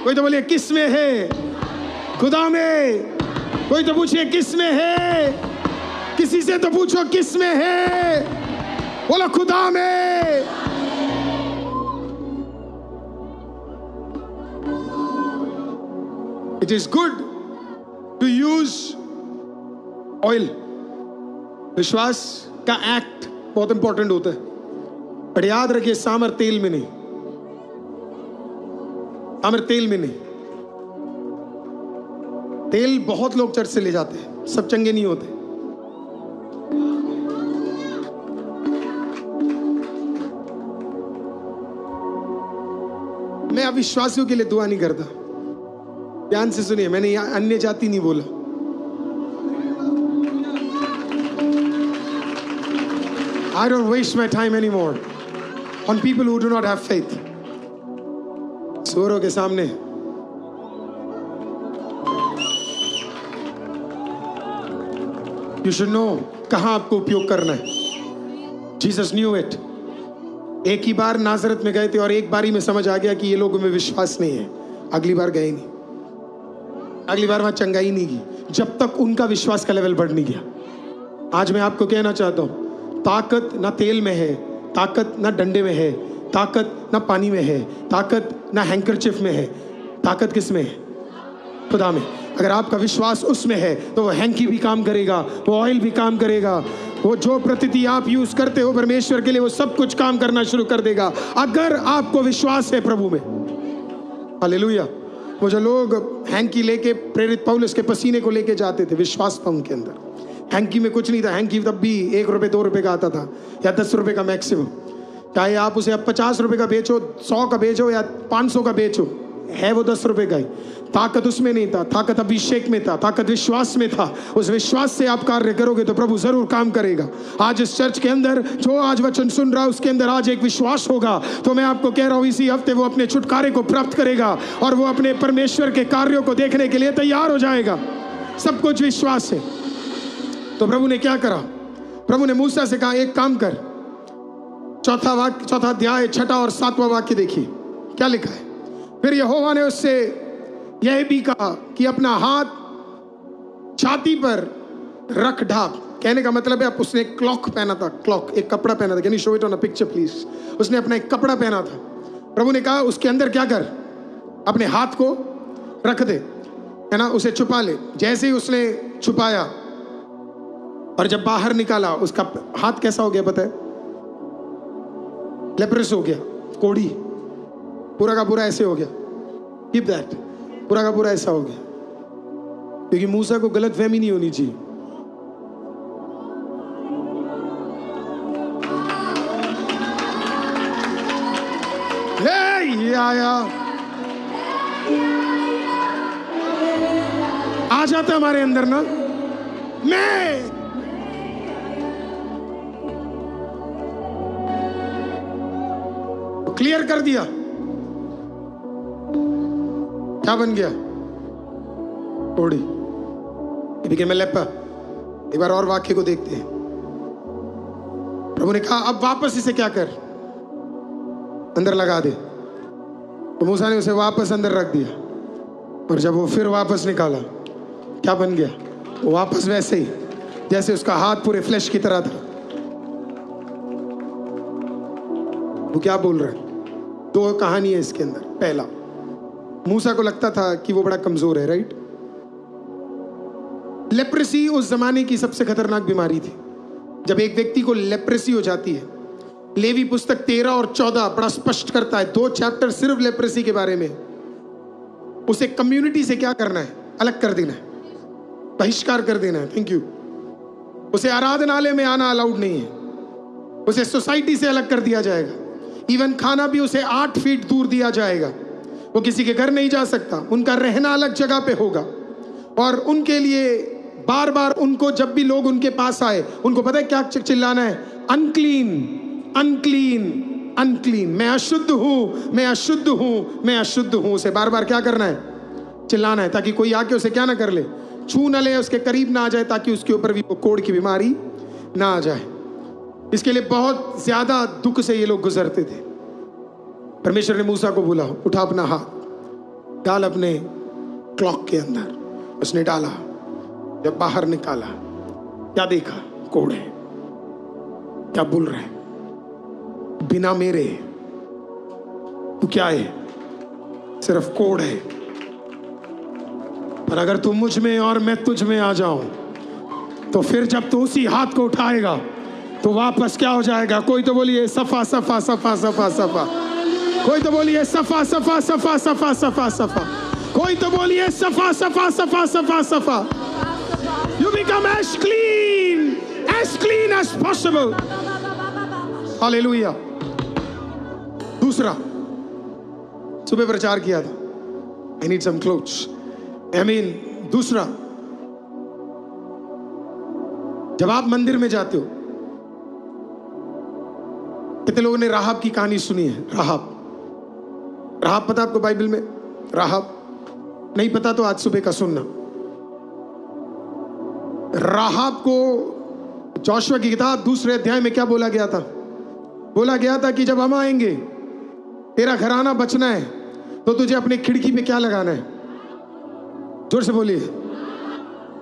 कोई तो बोले किस में है? खुदा में। कोई तो पूछे किस में है? किसी से तो पूछो किस में है? बोला खुदा में। It is good to use oil. विश्वास का एक्ट बहुत इंपॉर्टेंट होता है, पर याद रखिए सामर्थ तेल में नहीं। सामर्थ तेल में नहीं। तेल बहुत लोग चर्च से ले जाते हैं, सब चंगे नहीं होते। मैं अविश्वासियों के लिए दुआ नहीं करता। ध्यान से सुनिए, मैंने यहां अन्य जाति नहीं बोला। I don't waste my time anymore on people who do not have faith. सूरों के सामने you should know कहां आपको उपयोग करना है। Jesus knew it. एक ही बार नाजरत में गए थे और एक बारी में समझ आ गया कि ये लोगों में विश्वास नहीं है। अगली बार गए नहीं, अगली बार वहां चंगाई नहीं की, जब तक उनका विश्वास का लेवल बढ़ नहीं गया। आज मैं आपको कहना चाहता हूं, ताकत ना तेल में है, ताकत ना डंडे में है, ताकत ना पानी में है, ताकत ना हैंकरचिफ में है। ताकत किस में है? खुदा में। अगर आपका विश्वास उसमें है तो वो हैंकी भी काम करेगा, वो ऑयल भी काम करेगा, वो जो प्रतिथि आप यूज करते हो परमेश्वर के लिए, वो सब कुछ काम करना शुरू कर देगा अगर आपको विश्वास है प्रभु में। हालेलुया। वो जो लोग हैंकी लेके प्रेरित पौलुस के पसीने को लेके जाते थे, विश्वास था उनके अंदर। हैंकी में कुछ नहीं था। हैंकी तब भी 1 रुपए 2 रुपए का आता था, या 10 रुपए का मैक्सिमम। चाहे आप उसे अब 50 रुपए का बेचो, 100 का बेचो या 500 का बेचो, है वो 10 रुपए का ही। ताकत उसमें नहीं था, ताकत अभिषेक में था, ताकत विश्वास में था। उस विश्वास से आप कार्य करोगे तो प्रभु जरूर काम करेगा। आज इस चर्च के अंदर जो आज वचन सुन रहा है उसके अंदर आज एक विश्वास होगा, तो मैं आपको कह रहा हूं इसी हफ्ते वो अपने छुटकारे को प्राप्त करेगा और वो अपने परमेश्वर के कार्यों को देखने के लिए तैयार हो जाएगा। सब कुछ विश्वास है। तो प्रभु ने क्या करा? प्रभु ने मूसा से कहा एक काम कर, चौथा अध्याय 6 और 7वां वाक्य देखिए क्या लिखा है। फिर यहोवा ने उससे यह भी कहा कि अपना हाथ छाती पर रख ढाप। कहने का मतलब है अब उसने क्लॉक पहना था, क्लॉक एक कपड़ा पहना था। Can you show it on a picture please? उसने अपना एक कपड़ा पहना था। प्रभु ने कहा उसके अंदर क्या कर, अपने हाथ को रख दे, है ना, उसे छुपा ले। जैसे ही उसने छुपाया और जब बाहर निकाला, उसका हाथ कैसा हो गया पता है? लेप्रस हो गया, कोढ़ी, पूरा का पूरा ऐसे हो गया। कीप दैट, पूरा का पूरा ऐसा हो गया। क्योंकि मूसा को गलत फहमी नहीं होनी चाहिए। ये आया, आ जाता हमारे अंदर ना। मैं क्लियर कर दिया। क्या बन गया? कोढ़ी। became a leper। एक बार और वाक्य को देखते हैं। प्रभु ने कहा अब वापस इसे क्या कर, अंदर लगा दे। तो मूसा ने उसे वापस अंदर रख दिया, और जब वो फिर वापस निकाला, क्या बन गया? वो वापस वैसे ही जैसे उसका हाथ पूरे फ्लैश की तरह था। वो क्या बोल रहा है? दो कहानी है इसके अंदर। पहला, मूसा को लगता था कि वो बड़ा कमजोर है, राइट? लेप्रेसी उस जमाने की सबसे खतरनाक बीमारी थी। जब एक व्यक्ति को लेप्रेसी हो जाती है, लेवी पुस्तक 13 और 14 बड़ा स्पष्ट करता है, 2 चैप्टर सिर्फ लेप्रेसी के बारे में। उसे कम्युनिटी से क्या करना है? अलग कर देना है, बहिष्कार कर देना है। Thank you. उसे आराधनालय में आना अलाउड नहीं है, उसे सोसाइटी से अलग कर दिया जाएगा। इवन खाना भी उसे 8 फीट दूर दिया जाएगा। वो किसी के घर नहीं जा सकता, उनका रहना अलग जगह पे होगा। और उनके लिए बार बार उनको, जब भी लोग उनके पास आए, उनको पता है क्या चिल्लाना है? Unclean, unclean, unclean. मैं अशुद्ध हूं, मैं अशुद्ध हूं, मैं अशुद्ध हूं। उसे बार बार क्या करना है? चिल्लाना है, ताकि कोई आके उसे क्या ना कर ले, छू न ले, उसके करीब ना आ जाए, ताकि उसके ऊपर भी वो कोढ़ की बीमारी ना आ जाए। इसके लिए बहुत ज्यादा दुख से ये लोग गुजरते थे। परमेश्वर ने मूसा को बोला, उठा अपना हाथ, डाल अपने क्लॉक के अंदर। उसने डाला, जब बाहर निकाला, क्या देखा? कोढ़ है। क्या बोल रहा है? बिना मेरे तू क्या है? सिर्फ कोढ़ है। पर अगर तू मुझ में और मैं तुझ में आ जाऊं, तो फिर जब तू उसी हाथ को उठाएगा तो वापस क्या हो जाएगा? कोई तो बोलिए सफा सफा सफा सफा सफा। कोई तो बोलिए सफा सफा सफा सफा सफा सफा। कोई तो बोलिए सफा सफा सफा सफा सफा। You become as clean as possible. Hallelujah. दूसरा, सुबह प्रचार किया था, I need some clothes. दूसरा, जब आप मंदिर में जाते हो, कितने लोगों ने राहाब की कहानी सुनी है? राहाब पता आपको बाइबल में? राहाब नहीं पता तो आज सुबह का सुनना। राहाब को जोशुआ की किताब 2 अध्याय में क्या बोला गया था? बोला गया था कि जब हम आएंगे, तेरा घराना बचना है, तो तुझे अपने खिड़की पे क्या लगाना है? जोर से बोलिए।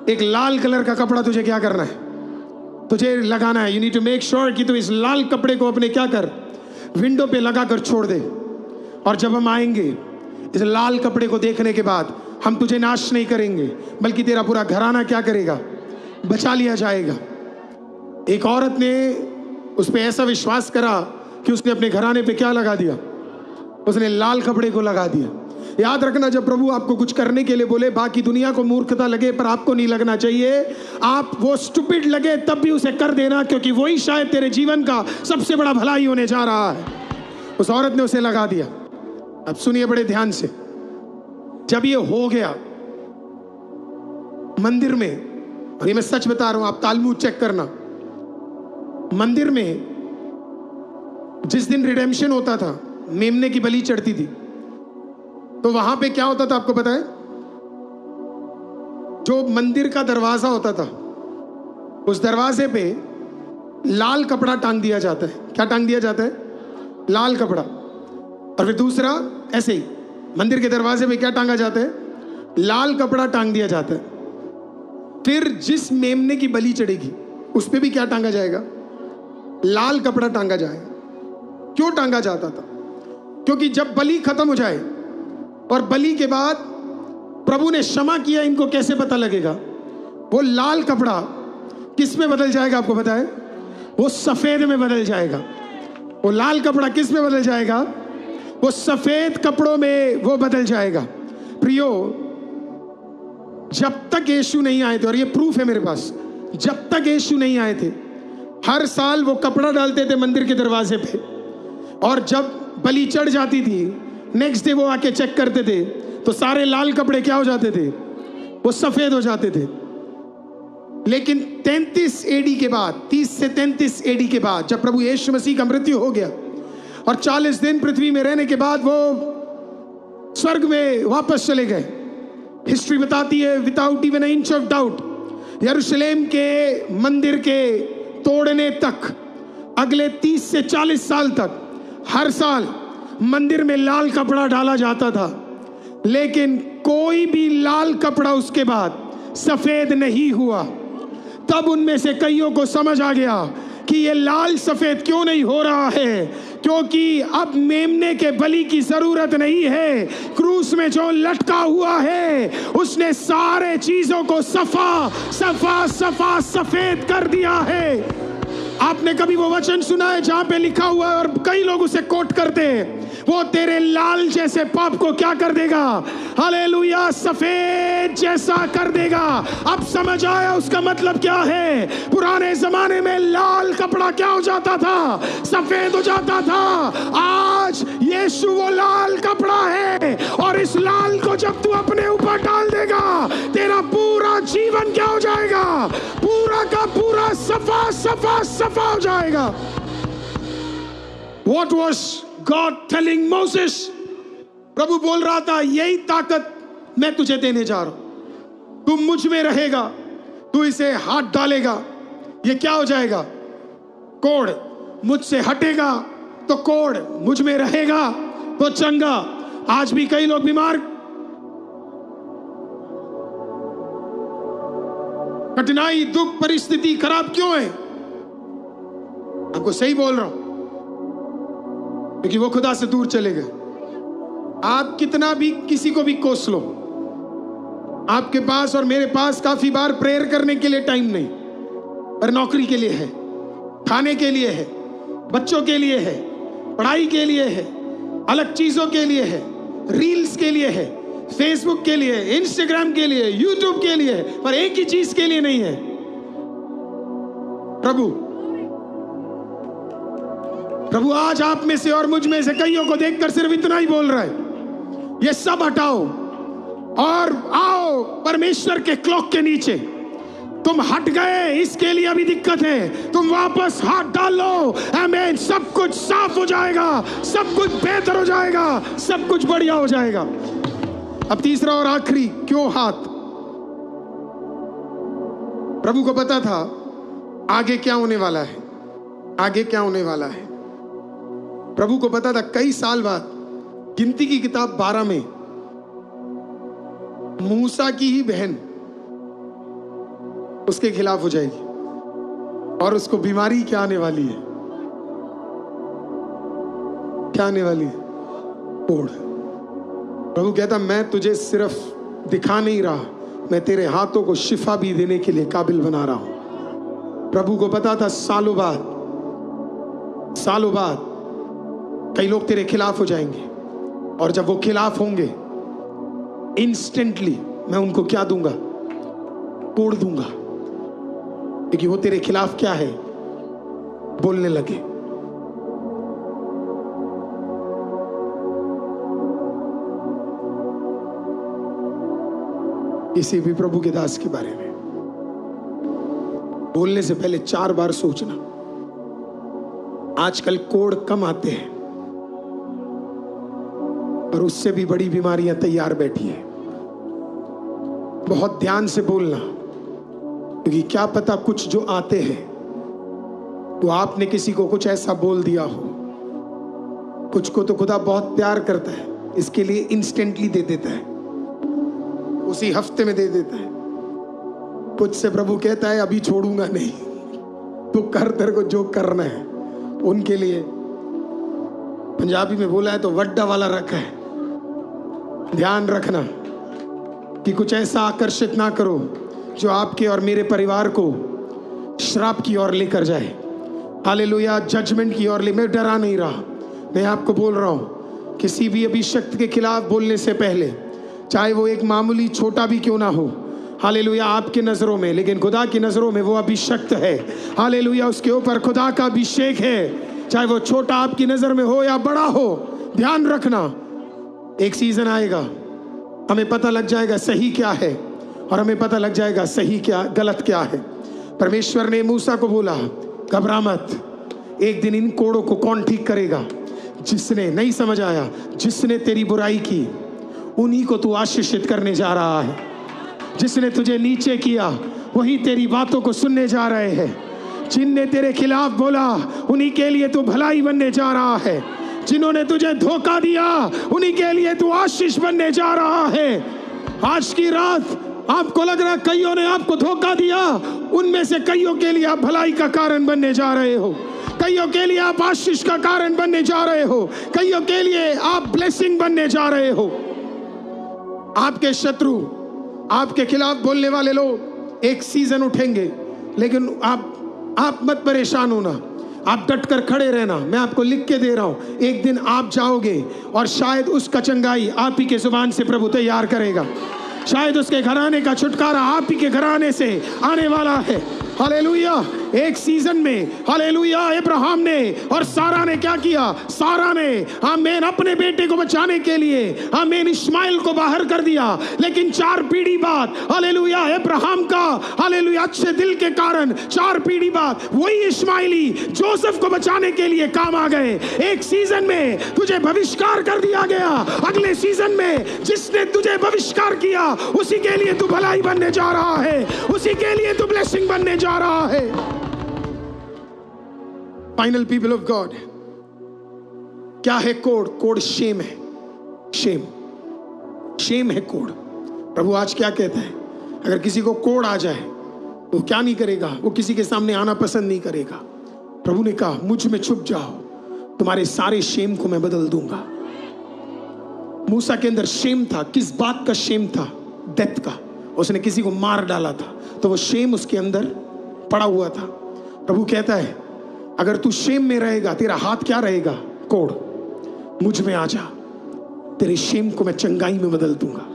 एक लाल कलर का कपड़ा तुझे क्या करना है? तुझे लगाना है। You need to make sure कि तू इस लाल कपड़े को अपने क्या कर, विंडो पे लगा कर छोड़ दे। और जब हम आएंगे, इस लाल कपड़े को देखने के बाद हम तुझे नाश नहीं करेंगे, बल्कि तेरा पूरा घराना क्या करेगा? बचा लिया जाएगा। एक औरत ने उस पे ऐसा विश्वास करा कि उसने अपने घराने पे क्या लगा दिया? उसने लाल कपड़े को लगा दिया। याद रखना, जब प्रभु आपको कुछ करने के लिए बोले, बाकी दुनिया को मूर्खता लगे पर आपको नहीं लगना चाहिए। आप वो स्टूपिड लगे तब भी उसे कर देना, क्योंकि वही शायद तेरे जीवन का सबसे बड़ा भलाई होने जा रहा है। उस औरत ने उसे लगा दिया। अब सुनिए बड़े ध्यान से, जब ये हो गया मंदिर में, और ये मैं सच बता रहा हूं, आप तालमुद चेक करना, मंदिर में जिस दिन रिडेम्पशन होता था, मेमने की बलि चढ़ती थी, तो वहां पे क्या होता था आपको पता है? जो मंदिर का दरवाजा होता था, उस दरवाजे पे लाल कपड़ा टांग दिया जाता है। क्या टांग दिया जाता है? लाल कपड़ा। और फिर दूसरा, ऐसे ही मंदिर के दरवाजे पे क्या टांगा जाता है? लाल कपड़ा टांग दिया जाता है। फिर जिस मेमने की बलि चढ़ेगी, उस पे भी क्या टांगा जाएगा? लाल कपड़ा टांगा जाएगा। क्यों टांगा जाता था? क्योंकि जब बलि खत्म हो जाए और बलि के बाद प्रभु ने क्षमा किया, इनको कैसे पता लगेगा? वो लाल कपड़ा किस में बदल जाएगा आपको पता है? वो सफेद में बदल जाएगा। वो लाल कपड़ा किस में बदल जाएगा? वो सफेद कपड़ों में वो बदल जाएगा। प्रियो, जब तक यीशु नहीं आए थे, और ये प्रूफ है मेरे पास, जब तक यीशु नहीं आए थे, हर साल वो कपड़ा डालते थे मंदिर के दरवाजे पे, और जब बलि चढ़ जाती थी, नेक्स्ट डे वो आके चेक करते थे, तो सारे लाल कपड़े क्या हो जाते थे? वो सफेद हो जाते थे। लेकिन 33 एडी के बाद, 30 से 33 एडी के बाद, जब प्रभु यीशु मसीह का मृत्यु हो गया और 40 दिन पृथ्वी में रहने के बाद वो स्वर्ग में वापस चले गए। हिस्ट्री बताती है without even an inch of doubt, यरूशलेम के मंदिर के तोड़ने तक अगले 30 से 40 साल तक हर साल मंदिर में लाल कपड़ा डाला जाता था, लेकिन कोई भी लाल कपड़ा उसके बाद सफेद नहीं हुआ। तब उनमें से कईयों को समझ आ गया कि ये लाल सफेद क्यों नहीं हो रहा है, क्योंकि अब मेमने के बलि की जरूरत नहीं है। क्रूस में जो लटका हुआ है उसने सारे चीजों को सफा सफा सफा सफेद कर दिया है। आपने कभी वो वचन सुना है जहां पे लिखा हुआ है और कई लोग उसे कोट करते हैं, वो तेरे लाल जैसे पाप को क्या कर देगा, हालेलुया, सफेद जैसा कर देगा। अब समझ आया उसका मतलब क्या है। पुराने जमाने में लाल कपड़ा क्या हो जाता था, सफेद हो जाता था। आज यीशु वो लाल कपड़ा है, और इस लाल को जब तू अपने ऊपर डाल देगा तेरा पूरा जीवन क्या हो जाएगा, पूरा का पूरा सफा सफा सफा हो जाएगा। What was God telling Moses? प्रभु बोल रहा था यही ताकत मैं तुझे देने जा रहा हूं, तू मुझ में रहेगा, तू इसे हाथ डालेगा, ये क्या हो जाएगा, कोढ़। मुझसे हटेगा तो कोढ़, मुझ में रहेगा तो चंगा। आज भी कई लोग बीमार, कठिनाई, दुख, परिस्थिति खराब क्यों है? आपको सही बोल रहा हूं, क्योंकि वो खुदा से दूर चले गए। आप कितना भी किसी को भी कोस लो, आपके पास और मेरे पास काफी बार प्रेयर करने के लिए टाइम नहीं, पर नौकरी के लिए है, खाने के लिए है, बच्चों के लिए है, पढ़ाई के लिए है, अलग चीजों के लिए है, रील्स के लिए है, फेसबुक के लिए, इंस्टाग्राम के लिए, यूट्यूब के लिए, पर एक ही चीज के लिए नहीं है, प्रभु। प्रभु आज आप में से और मुझ में से कईयों को देखकर सिर्फ इतना ही बोल रहा है, ये सब हटाओ और आओ परमेश्वर के क्लॉक के नीचे। तुम हट गए, इसके लिए अभी दिक्कत है, तुम वापस हाथ डाल लो, आमीन। सब कुछ साफ हो जाएगा, सब कुछ बेहतर हो जाएगा, सब कुछ बढ़िया हो जाएगा। अब तीसरा और आखिरी, क्यों हाथ? प्रभु को पता था आगे क्या होने वाला है, आगे क्या होने वाला है। प्रभु को पता था कई साल बाद गिनती की किताब 12 में मूसा की ही बहन उसके खिलाफ हो जाएगी और उसको बीमारी क्या आने वाली है, क्या आने वाली है, कोढ़। प्रभु कहता मैं तुझे सिर्फ दिखा नहीं रहा, मैं तेरे हाथों को शिफा भी देने के लिए काबिल बना रहा हूं। प्रभु को पता था सालों बाद कई लोग तेरे खिलाफ हो जाएंगे, और जब वो खिलाफ होंगे इंस्टेंटली मैं उनको क्या दूंगा, कोड़ दूंगा, क्योंकि वो तेरे खिलाफ क्या है, बोलने लगे। किसी भी प्रभु के दास के बारे में बोलने से पहले 4 बार सोचना। आजकल कोड़ कम आते हैं, और उससे भी बड़ी बीमारियां तैयार बैठी है। बहुत ध्यान से बोलना, क्योंकि क्या पता कुछ जो आते हैं तो आपने किसी को कुछ ऐसा बोल दिया हो। कुछ को तो खुदा बहुत प्यार करता है, इसके लिए इंस्टेंटली दे देता है, उसी हफ्ते में दे देता है। कुछ से प्रभु कहता है अभी छोड़ूंगा नहीं, तो कर, तेरे को जो करना है। उनके लिए पंजाबी में बोला है तो वड्डा वाला रखा है। ध्यान रखना कि कुछ ऐसा आकर्षित ना करो जो आपके और मेरे परिवार को श्राप की ओर लेकर जाए, हालेलुया, जजमेंट की ओर ले। मैं डरा नहीं रहा, मैं आपको बोल रहा हूं, किसी भी अभिषक्त के खिलाफ बोलने से पहले, चाहे वो एक मामूली छोटा भी क्यों ना हो, हालेलुया, आपकी नजरों में, लेकिन खुदा की नजरों में वो अभिषक्त है, हालेलुया, उसके ऊपर खुदा का अभिषेक है। चाहे वो छोटा आपकी नजर में हो या बड़ा हो, ध्यान रखना, एक सीजन आएगा, हमें पता लग जाएगा सही क्या है, और हमें पता लग जाएगा सही क्या, गलत क्या है। परमेश्वर ने मूसा को बोला घबरा मत, एक दिन इन कोड़ों को कौन ठीक करेगा। जिसने, नहीं समझ आया, जिसने तेरी बुराई की उन्हीं को तू आशीषित करने जा रहा है। जिसने तुझे नीचे किया वही तेरी बातों को सुनने जा रहे हैं। जिनने तेरे खिलाफ बोला उन्हीं के लिए तू भलाई बनने जा रहा है। जिन्होंने तुझे धोखा दिया उन्हीं के लिए तू आशीष बनने जा रहा है। आज की रात आपको लग रहा कईयों ने आपको धोखा दिया, उनमें से कईयों के लिए आप भलाई का कारण बनने जा रहे हो। कईयों के लिए आप आशीष का कारण बनने जा रहे हो। कईयों के लिए आप ब्लेसिंग बनने जा रहे हो। आपके शत्रु, आपके खिलाफ बोलने वाले लोग एक सीजन उठेंगे, लेकिन आप मत परेशान होना, आप डट कर खड़े रहना। मैं आपको लिख के दे रहा हूं, एक दिन आप जाओगे और शायद उसका चंगाई आप ही के जुबान से प्रभु तैयार करेगा। शायद उसके घराने का छुटकारा आप ही के घराने से आने वाला है। हालेलुया। एक सीजन में हालेलुया अब्राहम ने और सारा ने क्या किया? सारा ने आमीन अपने बेटे को बचाने के लिए आमीन इस्माइल को बाहर कर दिया, लेकिन 4 पीढ़ी बाद हालेलुया अब्राहम का हालेलुया अच्छे दिल के कारण 4 पीढ़ी बाद वही इस्माइली जोसेफ को बचाने के लिए काम आ गए। एक सीजन में तुझे बहिष्कार कर दिया गया, अगले सीजन में जिसने तुझे बहिष्कार किया उसी के लिए तू भलाई बनने जा रहा है, उसी के लिए तू ब्लेसिंग बनने जा रहा है। फाइनल पीपल ऑफ गॉड, क्या है कोड? कोड शेम है। शेम है कोड। प्रभु आज क्या कहता है? अगर किसी को कोड आ जाए तो क्या नहीं करेगा? वो किसी के सामने आना पसंद नहीं करेगा। प्रभु ने कहा मुझ में छुप जाओ, तुम्हारे सारे शेम को मैं बदल दूंगा। मूसा के अंदर शेम था। किस बात का शेम था? डेथ का। उसने किसी को मार डाला था, तो वो शेम उसके अंदर पड़ा हुआ था। प्रभु कहता है अगर तू शेम में रहेगा, तेरा हाथ क्या रहेगा? कोड। मुझ में आ जा, तेरे शेम को मैं चंगाई में बदल दूंगा,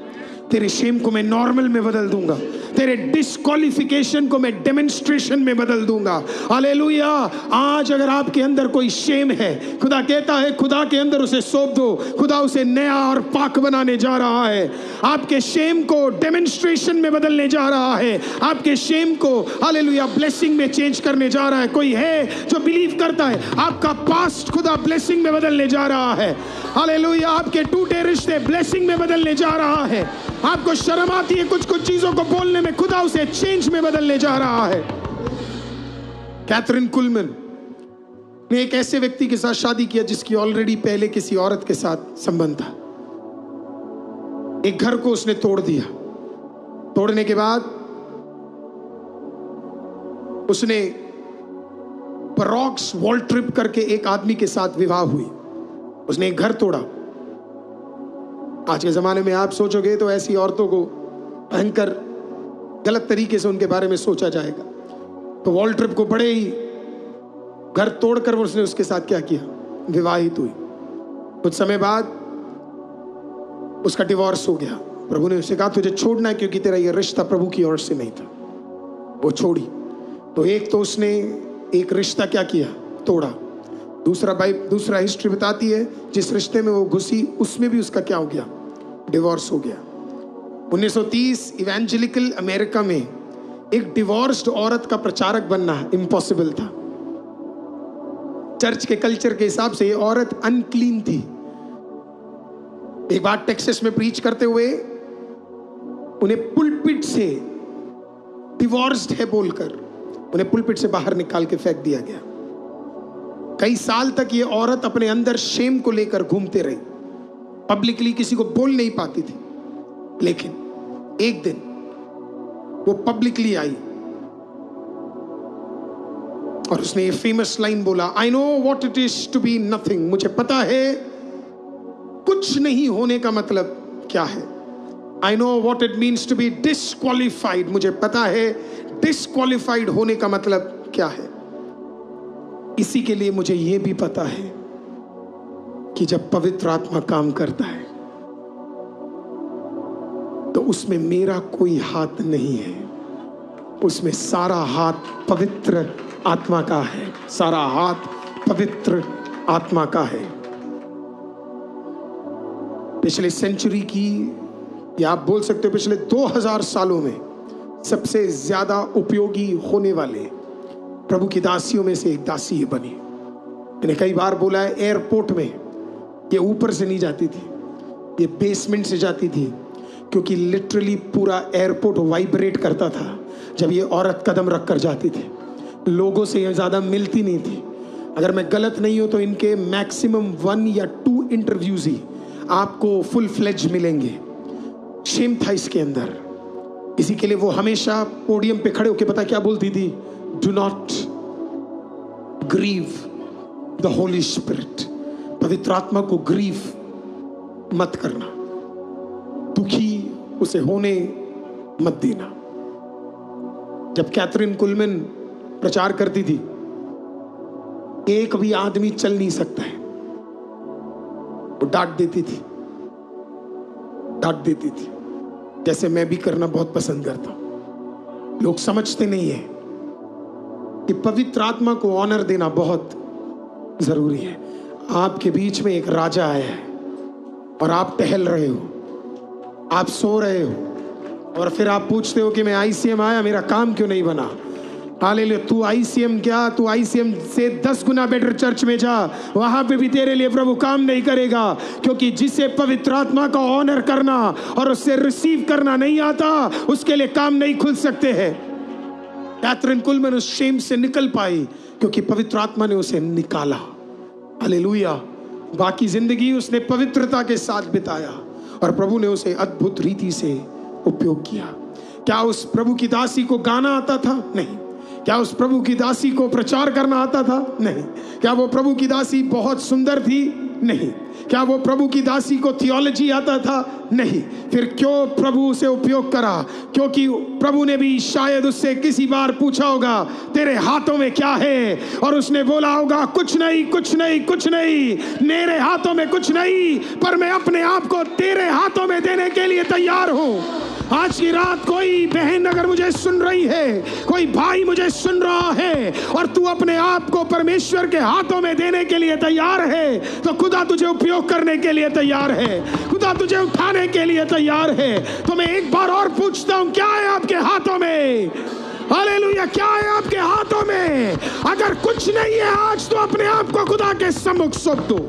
तेरे शेम को मैं नॉर्मल में बदल दूंगा, तेरे डिस्क्वालिफिकेशन को मैं डेमोन्स्ट्रेशन में बदल दूंगा। हालेलुया। आज अगर आपके अंदर कोई शेम है, खुदा कहता है खुदा के अंदर उसे सौंप दो, खुदा उसे नया और पाक बनाने जा रहा है। आपके शेम को डेमोन्स्ट्रेशन में बदलने जा रहा है, आपके शेम को हालेलुया ब्लेसिंग में चेंज करने जा रहा है। कोई है जो बिलीव करता है आपका पास्ट खुदा ब्लेसिंग में बदलने जा रहा है? हालेलुया। आपके टूटे रिश्ते ब्लेसिंग में बदलने जा रहा है। आपको शर्म आती है कुछ चीजों को बोलने में, खुदा उसे चेंज में बदलने जा रहा है। कैथरीन कुलमैन ने एक ऐसे व्यक्ति के साथ शादी किया जिसकी ऑलरेडी पहले किसी औरत के साथ संबंध था। एक घर को उसने तोड़ दिया। तोड़ने के बाद उसने बरॉक्स वॉल ट्रिप करके एक आदमी के साथ विवाह हुई। उसने एक घर तोड़ा। आज के जमाने में आप सोचोगे तो ऐसी औरतों को भयंकर गलत तरीके से उनके बारे में सोचा जाएगा। तो वॉल ट्रिप को बड़े ही घर तोड़कर उसने उसके साथ क्या किया? विवाहित हुई। कुछ समय बाद उसका डिवोर्स हो गया। प्रभु ने उसे कहा तुझे छोड़ना है क्योंकि तेरा यह रिश्ता प्रभु की ओर से नहीं था। वो छोड़ी। तो एक तो उसने एक रिश्ता क्या किया? तोड़ा। दूसरा हिस्ट्री बताती है जिस रिश्ते में वो घुसी उसमें भी उसका क्या हो गया? डिवोर्स हो गया। 1930 इवेंजेलिकल अमेरिका में एक डिवोर्स्ड औरत का प्रचारक बनना इम्पॉसिबल था। चर्च के कल्चर के हिसाब से ये औरत अनक्लीन थी। एक बार टेक्सास में प्रीच करते हुए उन्हें पुलपिट से डिवोर्स्ड है बोलकर उन्हें पुलपिट से बाहर निकाल के फेंक दिया गया। कई साल तक ये औरत अपने अंदर शेम को लेकर घूमते रही। पब्लिकली किसी को बोल नहीं पाती थी, लेकिन एक दिन वो पब्लिकली आई और उसने ये फेमस लाइन बोला, I know what it is to be nothing. मुझे पता है कुछ नहीं होने का मतलब क्या है। I know what it means to be disqualified. मुझे पता है डिस्क्वालिफाइड होने का मतलब क्या है। इसी के लिए मुझे यह भी पता है कि जब पवित्र आत्मा काम करता है तो उसमें मेरा कोई हाथ नहीं है, उसमें सारा हाथ पवित्र आत्मा का है। सारा हाथ पवित्र आत्मा का है। पिछले सेंचुरी की, या आप बोल सकते हो पिछले 2000 सालों में सबसे ज्यादा उपयोगी होने वाले प्रभु की दासियों में से एक दासी बनी। मैंने कई बार बोला है, एयरपोर्ट में ये ऊपर से नहीं जाती थी, ये बेसमेंट से जाती थी, क्योंकि लिटरली पूरा एयरपोर्ट वाइब्रेट करता था जब ये औरत कदम रख कर जाती थी। लोगों से ये ज़्यादा मिलती नहीं थी। अगर मैं गलत नहीं हूं तो इनके मैक्सिमम 1 या 2 इंटरव्यूज ही आपको फुल फ्लेज मिलेंगे। शेम था इसके अंदर। इसी के लिए वो हमेशा पोडियम पे खड़े होकर पता क्या बोलती थी? Do not grieve the Holy Spirit. पवित्र आत्मा को ग्रीव मत करना, दुखी उसे होने मत देना। जब कैथरीन कुलमैन प्रचार करती थी, एक भी आदमी चल नहीं सकता है, वो डांट देती थी, डांट देती थी, जैसे मैं भी करना बहुत पसंद करता हूं। लोग समझते नहीं है कि पवित्र आत्मा को ऑनर देना बहुत जरूरी है। आपके बीच में एक राजा आया है और आप टहल रहे हो, आप सो रहे हो, और फिर आप पूछते हो कि मैं आईसीएम आया, मेरा काम क्यों नहीं बना। हालेलुया। तू आईसीएम क्या, तू आईसीएम से 10 गुना बेटर चर्च में जा, वहां पे भी तेरे लिए प्रभु काम नहीं करेगा, क्योंकि जिसे पवित्र आत्मा का ऑनर करना और उससे रिसीव करना नहीं आता, उसके लिए काम नहीं खुल सकते हैं। कैथरीन कुलमैन उस शेम से निकल पाई क्योंकि पवित्र आत्मा ने उसे निकाला। हालेलुया। बाकी जिंदगी उसने पवित्रता के साथ बिताया और प्रभु ने उसे अद्भुत रीति से उपयोग किया। क्या उस प्रभु की दासी को गाना आता था? नहीं। क्या उस प्रभु की दासी को प्रचार करना आता था? नहीं। क्या वो प्रभु की दासी बहुत सुंदर थी? नहीं। क्या वो प्रभु की दासी को थियोलॉजी आता था? नहीं। फिर क्यों प्रभु उसे उपयोग करा? क्योंकि प्रभु ने भी शायद उससे किसी बार पूछा होगा, तेरे हाथों में क्या है? और उसने बोला होगा, कुछ नहीं, कुछ नहीं, कुछ नहीं, मेरे हाथों में कुछ नहीं, पर मैं अपने आप को तेरे हाथों में देने के लिए तैयार हूं। आज की रात कोई बहन अगर मुझे सुन रही है, कोई भाई मुझे सुन रहा है, और तू अपने आप को परमेश्वर के हाथों में देने के लिए तैयार है, तो खुदा तुझे उपयोग करने के लिए तैयार है, खुदा तुझे उठाने के लिए तैयार है। तो मैं एक बार और पूछता हूं, क्या है आपके हाथों में? हालेलुया। क्या है आपके हाथों में? अगर कुछ नहीं है आज, तो अपने आप को खुदा के सम्मुख सौंप दो।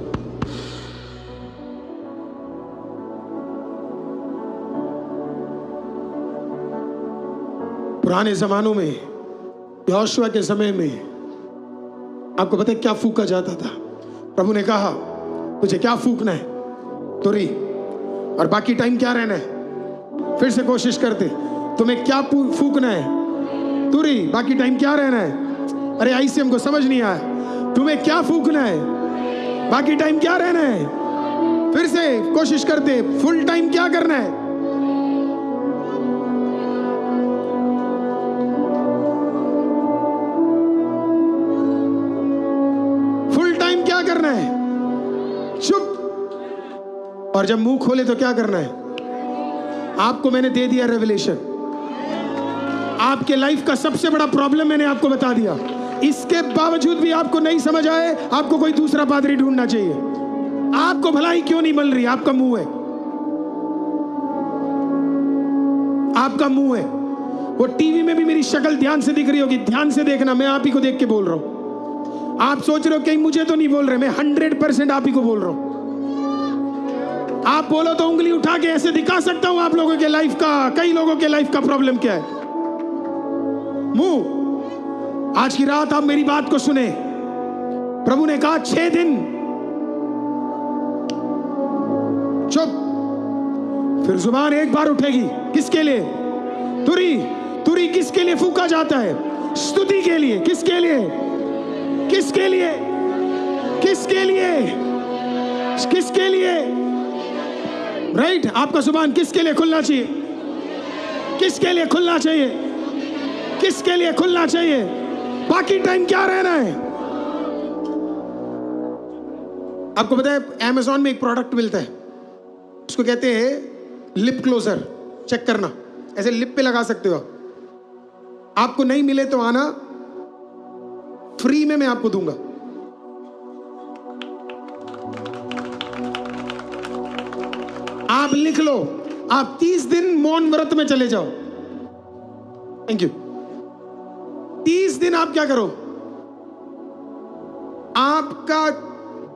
पुराने जमानों में, यहोशुआ के समय में, आपको पता है क्या फूका जाता था? प्रभु ने कहा, तुझे क्या फूकना है? तुरी। और बाकी टाइम क्या रहना है? फिर से कोशिश करते, तुम्हें क्या फूकना है? तुरी। बाकी टाइम क्या रहना है? अरे आईसीएम को समझ नहीं आया। तुम्हें क्या फूकना है? बाकी टाइम क्या रहना है? फिर से कोशिश करते, फुल टाइम क्या करना है? करना है? चुप। और जब मुंह खोले तो क्या करना है? आपको मैंने दे दिया रेवलेशन। आपके लाइफ का सबसे बड़ा प्रॉब्लम मैंने आपको बता दिया। इसके बावजूद भी आपको नहीं समझ आए, आपको कोई दूसरा पादरी ढूंढना चाहिए। आपको भलाई क्यों नहीं मिल रही? आपका मुंह है, आपका मुंह है। वो टीवी में भी मेरी शक्ल ध्यान से दिख रही होगी, ध्यान से देखना, मैं आप ही को देख के बोल रहा हूं। आप सोच रहे हो कहीं मुझे तो नहीं बोल रहे, मैं 100% आप ही को बोल रहा हूं। आप बोलो तो उंगली उठा के ऐसे दिखा सकता हूं आप लोगों के लाइफ का, कई लोगों के लाइफ का प्रॉब्लम क्या है? मुंह। आज की रात आप मेरी बात को सुने। प्रभु ने कहा 6 दिन चुप, फिर जुबान एक बार उठेगी। किसके लिए? तुरी। तुरी किसके लिए फूका जाता है? स्तुति के लिए। किसके लिए? किसके लिए? किसके लिए? किसके लिए? राइट। आपका जुबान किसके लिए खुलना चाहिए? किसके लिए खुलना चाहिए? किसके लिए खुलना चाहिए? बाकी टाइम क्या रहना है? आपको पता है Amazon में एक प्रोडक्ट मिलता है, उसको कहते हैं लिप क्लोजर। चेक करना, ऐसे लिप पे लगा सकते हो। आपको नहीं मिले तो आना, फ्री में मैं आपको दूंगा। आप लिख लो, आप 30 दिन मौन व्रत में चले जाओ। Thank you. 30 दिन आप क्या करो? आपका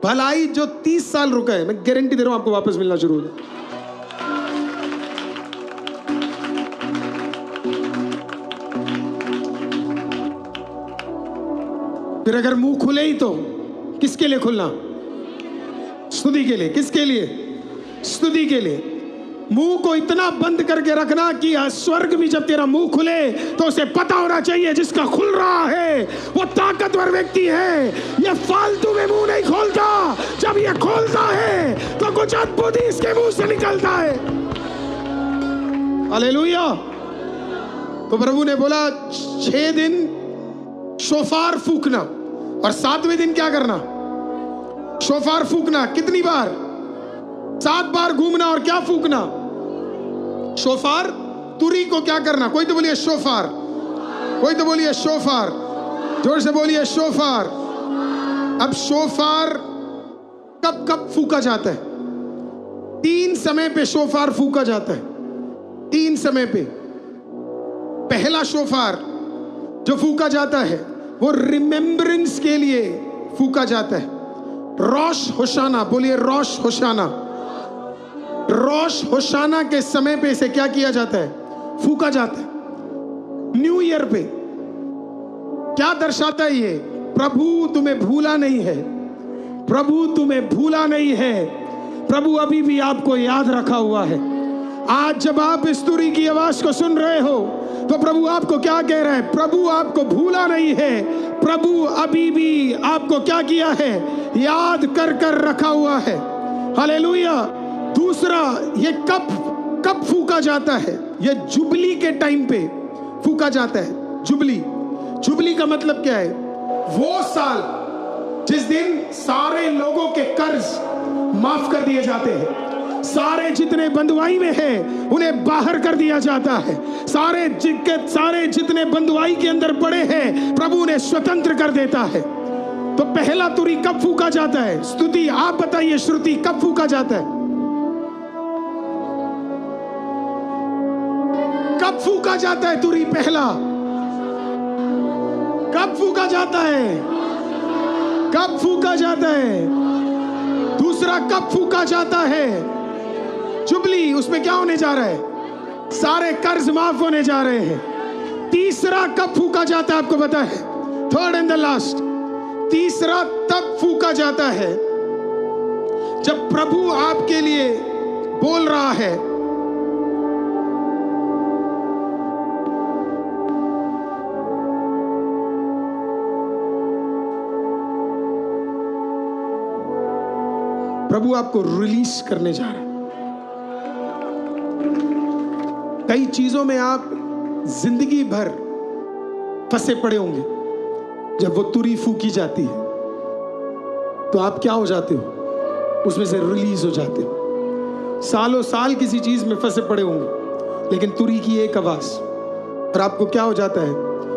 भलाई जो 30 साल रुका है, मैं गारंटी दे रहा हूं आपको वापस मिलना शुरू हो जाए। फिर अगर मुंह खुले ही तो किसके लिए खुलना? स्तुति के लिए। किसके लिए? स्तुति के लिए। मुंह को इतना बंद करके रखना कि स्वर्ग भी जब तेरा मुंह खुले तो उसे पता होना चाहिए जिसका खुल रहा है वो ताकतवर व्यक्ति है। ये फालतू में मुंह नहीं खोलता, जब ये खोलता है तो कुछ अद्भुत ही इसके मुंह से निकलता है। हालेलुया। तो प्रभु ने बोला 6 दिन शोफार फूकना और 7वें दिन क्या करना? शोफार फूकना। कितनी बार? 7 बार घूमना और क्या फूकना? शोफार। तुरी को क्या करना? कोई तो बोलिए शोफार, कोई तो बोलिए शोफार, जोर से बोलिए शोफार। अब शोफार कब कब फूका जाता है? 3 समय पे शोफार फूका जाता है। 3 समय पे। पहला शोफार जो फूका जाता है वो रिमेम्बरेंस के लिए फूका जाता है। रोश होशाना, बोलिए रोश होशाना। रोश होशाना के समय पे इसे क्या किया जाता है? फूका जाता है। न्यू ईयर पे क्या दर्शाता है ये? प्रभु तुम्हें भूला नहीं है, प्रभु तुम्हें भूला नहीं है, प्रभु अभी भी आपको याद रखा हुआ है। आज जब आप इस तुरी की आवाज को सुन रहे हो तो प्रभु आपको क्या कह रहा है? प्रभु आपको भूला नहीं है, प्रभु अभी भी आपको क्या किया है? याद कर कर रखा हुआ है। हालेलुया। दूसरा, ये कब फूका जाता है? ये जुबली के टाइम पे फूका जाता है। जुबली। जुबली का मतलब क्या है? वो साल जिस दिन सारे लोगों के कर्ज माफ कर दिए जाते हैं, सारे जितने बंधुआई में हैं उन्हें बाहर कर दिया जाता है, सारे जितने बंधुआई के अंदर पड़े हैं प्रभु उन्हें स्वतंत्र कर देता है। तो पहला तुरी कब फूका जाता है? स्तुति। आप बताइए श्रुति, कब फूका जाता है? कब फूका जाता है तुरी? पहला कब फूका जाता है? कब फूका जाता है? दूसरा कब फूका जाता है? जुबली। उसमें क्या होने जा रहा है? सारे कर्ज माफ होने जा रहे हैं। तीसरा कब फूका जाता है? आपको पता है? Third and the last. तीसरा तब फूका जाता है जब प्रभु आपके लिए बोल रहा है, प्रभु आपको रिलीज करने जा रहा है। कई चीजों में आप जिंदगी भर फंसे पड़े होंगे। जब वो तुरी फूकी जाती है तो आप क्या हो जाते हो? उसमें से रिलीज हो जाते हो। सालों साल किसी चीज में फंसे पड़े होंगे, लेकिन तुरी की एक आवाज और आपको क्या हो जाता है?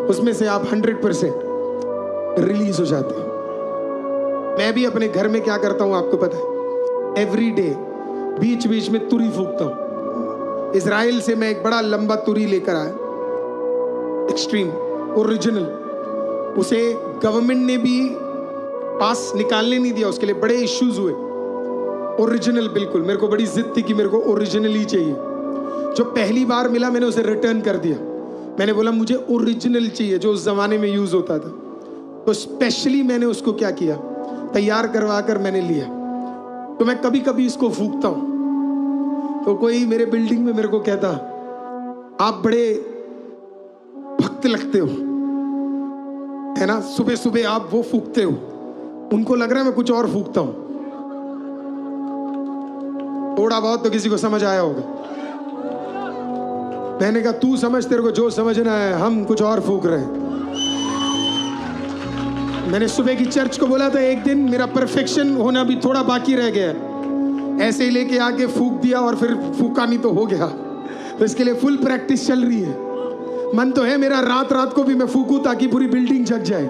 उसमें से आप 100% रिलीज हो जाते हो। मैं भी अपने घर में क्या करता हूं आपको पता है? एवरी डे बीच बीच में तुरी फूकता हूं। इजराइल से मैं एक बड़ा लंबा तुरी लेकर आया, एक्सट्रीम ओरिजिनल। उसे गवर्नमेंट ने भी पास निकालने नहीं दिया, उसके लिए बड़े इश्यूज हुए। ओरिजिनल बिल्कुल, मेरे को बड़ी जिद थी कि मेरे को ओरिजिनल ही चाहिए। जो पहली बार मिला मैंने उसे रिटर्न कर दिया। मैंने बोला मुझे ओरिजिनल चाहिए जो उस जमाने में यूज होता था। तो स्पेशली मैंने उसको क्या किया, तैयार करवा कर मैंने लिया। तो मैं कभी कभी इसको फूकता हूं तो कोई मेरे बिल्डिंग में मेरे को कहता, आप बड़े भक्त लगते हो, है ना, सुबह सुबह आप वो फूकते हो। उनको लग रहा है मैं कुछ और फूकता हूं। थोड़ा बहुत तो किसी को समझ आया होगा। मैंने कहा तू समझ, तेरे को जो समझना है, हम कुछ और फूक रहे हैं। मैंने सुबह की चर्च को बोला था एक दिन मेरा परफेक्शन होना भी थोड़ा बाकी रह गया, ऐसे ही लेके आके फूक दिया और फिर फूका नहीं तो हो गया। तो इसके लिए फुल प्रैक्टिस चल रही है। मन तो है मेरा रात रात को भी मैं फूकूं ताकि पूरी बिल्डिंग जग जाए।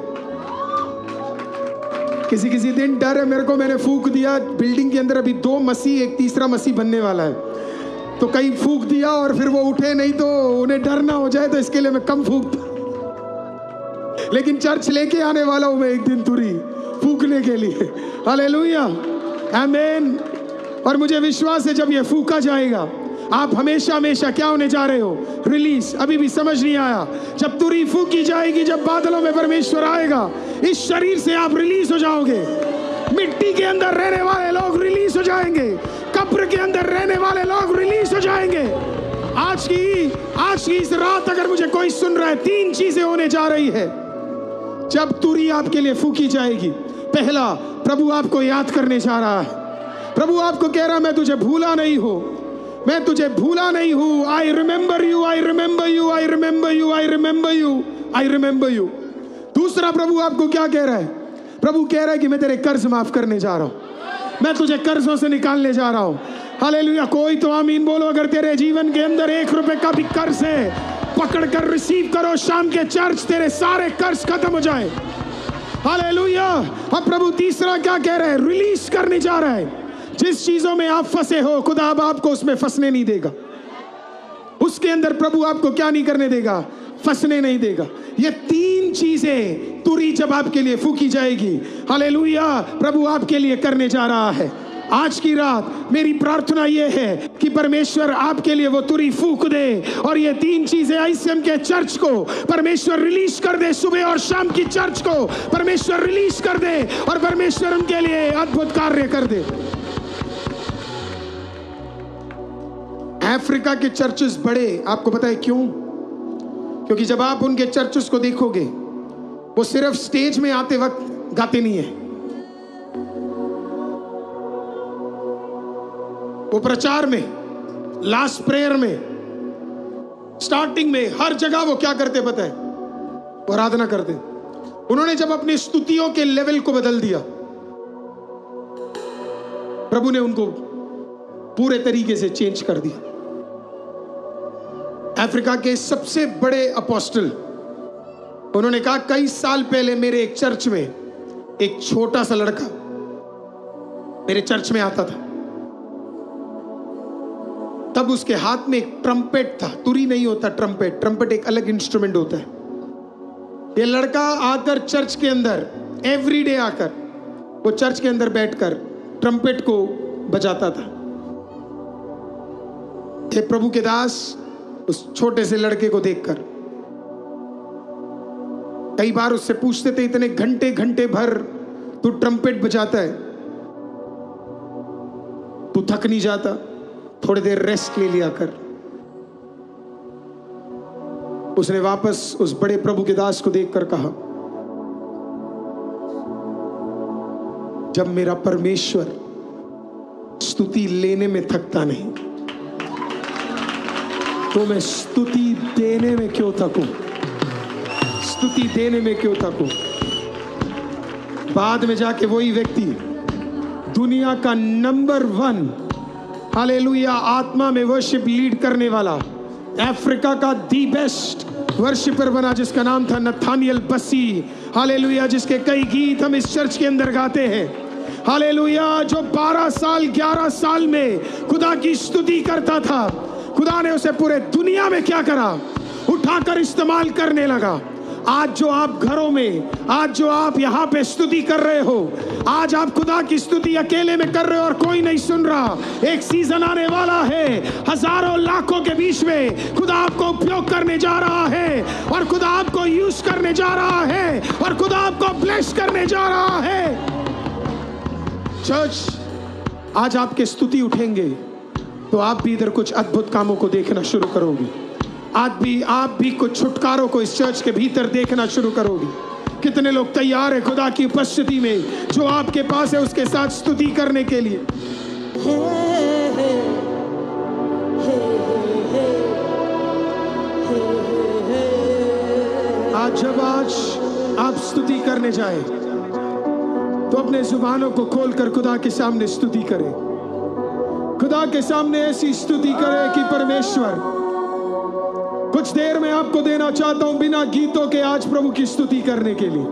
किसी किसी दिन डर है मेरे को, मैंने फूक दिया बिल्डिंग के अंदर अभी 2 मसीह, एक तीसरा मसीह बनने वाला है, तो कहीं फूक दिया और फिर वो उठे नहीं तो उन्हें डर ना हो जाए, तो इसके लिए मैं कम फूकता। लेकिन चर्च लेके आने वाला हूं मैं एक दिन तुरी, फूकने के लिए। हालेलुया, आमीन। और मुझे विश्वास है जब ये फूका जाएगा, आप हमेशा हमेशा क्या होने जा रहे हो? रिलीज। अभी भी समझ नहीं आया? जब तुरी फूकी जाएगी, जब बादलों में परमेश्वर आएगा, इस शरीर से आप रिलीज हो जाओगे। मिट्टी के अंदर रहने वाले लोग रिलीज हो जाएंगे, कब्र के अंदर रहने वाले लोग रिलीज हो जाएंगे। आज की इस रात अगर मुझे कोई सुन रहा है, 3 चीजें होने जा रही है जब तुरी आपके लिए फूकी जाएगी। पहला, प्रभु आपको याद करने जा रहा है। प्रभु आपको कह रहा, मैं तुझे भूला नहीं हूं, मैं तुझे भूला नहीं हूं। I remember you, I remember you, I remember you, I remember you, I remember you. दूसरा, प्रभु आपको क्या कह रहा है? प्रभु कह रहा है कि मैं तेरे कर्ज माफ करने जा रहा हूं, मैं तुझे कर्जों से निकालने जा रहा हूं। हालेलुया, कोई तो आमीन बोलो। अगर तेरे जीवन के अंदर 1 रुपए का भी कर्ज है, पकड़ कर रिसीव करो। शाम के चर्च तेरे सारे कर्ज खत्म हो जाए। हालेलुया। अब प्रभु तीसरा क्या कह रहा है? रिलीज करने जा रहा है। जिस चीजों में आप फंसे हो, खुदा अब आपको उसमें फंसने नहीं देगा। उसके अंदर प्रभु आपको क्या नहीं करने देगा? फंसने नहीं देगा। ये 3 चीजें तुरी जब आपके लिए फूकी जाएगी, हालेलुया, प्रभु आपके लिए करने जा रहा है। आज की रात मेरी प्रार्थना यह है कि परमेश्वर आपके लिए वो तुरी फूक दे और ये 3 चीजें ICM के चर्च को परमेश्वर रिलीज कर दे। सुबह और शाम की चर्च को परमेश्वर रिलीज कर दे और परमेश्वर उनके लिए अद्भुत कार्य कर दे। अफ्रीका के चर्चेस बड़े, आपको पता है क्यों? क्योंकि जब आप उनके चर्चेस को देखोगे, वो सिर्फ स्टेज में आते वक्त गाते नहीं है, वो प्रचार में, लास्ट प्रेयर में, स्टार्टिंग में, हर जगह वो क्या करते पता है? वो आराधना करते। उन्होंने जब अपनी स्तुतियों के लेवल को बदल दिया, प्रभु ने उनको पूरे तरीके से चेंज कर दिया। अफ्रीका के सबसे बड़े अपोस्टल, उन्होंने कहा कई साल पहले मेरे एक चर्च में एक छोटा सा लड़का मेरे चर्च में आता था। तब उसके हाथ में एक ट्रम्पेट था। तुरी नहीं होता ट्रम्पेट, ट्रम्पेट एक अलग इंस्ट्रूमेंट होता है। ये लड़का आकर चर्च के अंदर एवरीडे आकर वो चर्च के अंदर बैठकर ट्रम्पेट को बजाता था। हे प्रभु के दास उस छोटे से लड़के को देखकर कई बार उससे पूछते थे, इतने घंटे घंटे भर तू ट्रम्पेट बजाता है, तू थक नहीं जाता? थोड़ी देर रेस्ट ले लिया कर। उसने वापस उस बड़े प्रभु के दास को देखकर कहा, जब मेरा परमेश्वर स्तुति लेने में थकता नहीं, तो मैं स्तुति देने में क्यों थकूं? स्तुति देने में क्यों थकूं? बाद में जाके वही व्यक्ति दुनिया का नंबर 1 हालेलुया आत्मा में वर्शिप लीड करने वाला, अफ्रीका का दी बेस्ट वर्शिपर बना, जिसका नाम था नथानियल बसी। हालेलुया, जिसके कई गीत हम इस चर्च के अंदर गाते हैं। हालेलुया, जो 12 साल 11 साल में खुदा की स्तुति करता था, खुदा ने उसे पूरे दुनिया में क्या करा? उठाकर इस्तेमाल करने लगा। आज जो आप घरों में, आज जो आप यहाँ पे स्तुति कर रहे हो, आज आप खुदा की स्तुति अकेले में कर रहे हो और कोई नहीं सुन रहा। एक सीजन आने वाला है, हजारों लाखों के बीच में खुदा आपको उपयोग करने जा रहा है और खुदा आपको यूज करने जा रहा है और खुदा आपको ब्लेस करने जा रहा है। चर्च, आज आपके स्तुति उठेंगे तो आप भी इधर कुछ अद्भुत कामों को देखना शुरू करोगे। आप भी कुछ छुटकारों को इस चर्च के भीतर देखना शुरू करोगे। कितने लोग तैयार है खुदा की उपस्थिति में जो आपके पास है उसके साथ स्तुति करने के लिए? आज आप स्तुति करने जाए तो अपने जुबानों को खोलकर खुदा के सामने स्तुति करें। खुदा के सामने ऐसी स्तुति करें कि परमेश्वर, कुछ देर में आपको देना चाहता हूं बिना गीतों के आज प्रभु की स्तुति करने के लिए।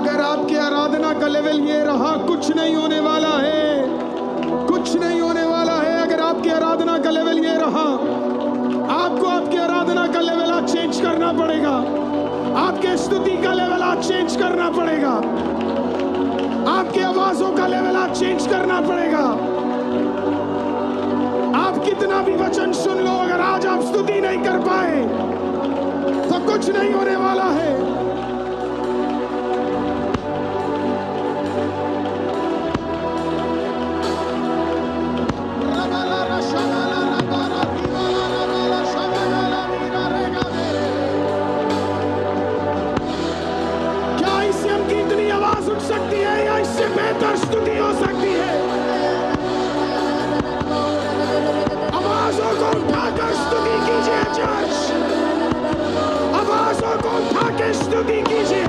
अगर आपकी आराधना का लेवल ये रहा, कुछ नहीं होने वाला है, कुछ नहीं होने वाला है। अगर आपकी आराधना का लेवल ये रहा, आपको आपकी आराधना का लेवल आज चेंज करना पड़ेगा। आपके स्तुति का लेवल आज चेंज करना पड़ेगा। आपकी आवाजों का लेवल आज चेंज करना पड़ेगा। आप कितना भी वचन सुन लो, अगर आज आप स्तुति नहीं कर पाए तो कुछ नहीं होने वाला है। क्या इससे हम की इतनी आवाज उठ सकती है या इससे बेहतर स्तुति हो सकती है? आवाजों को उठाकर स्तुति कीजिए चर्च, आवाजों को उठा के स्तुति कीजिए।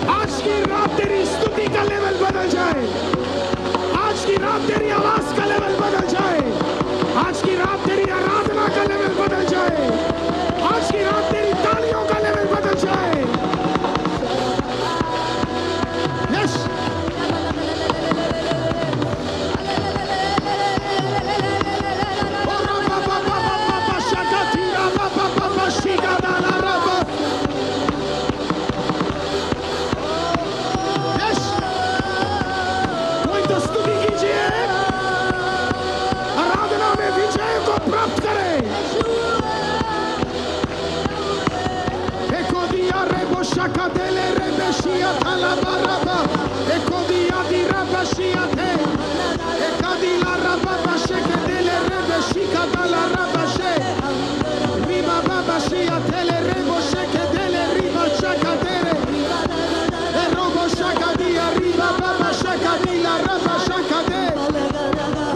आज की रात तेरी स्तुति का लेवल बदल जाए। आज की रात तेरी आवाज का लेवल बदल जाए। आज की रात तेरी आराधना का लेवल बदल जाए। आज की रात तेरी तालियों का लेवल बदल जाए। यस, प्राप्त करे। एको दिया रे बोशका देले रे बेशिया थाला बाराबा, एको दिया दी रबशिया थे, एका दिला रबा बशे के देले रे बेशिका दाला रबशे, रिबा बशिया थेले रे बोशे के देले रिबा शका तेरे, ए रोबो शका दिया रिबा बशका दिला रबा शका दे,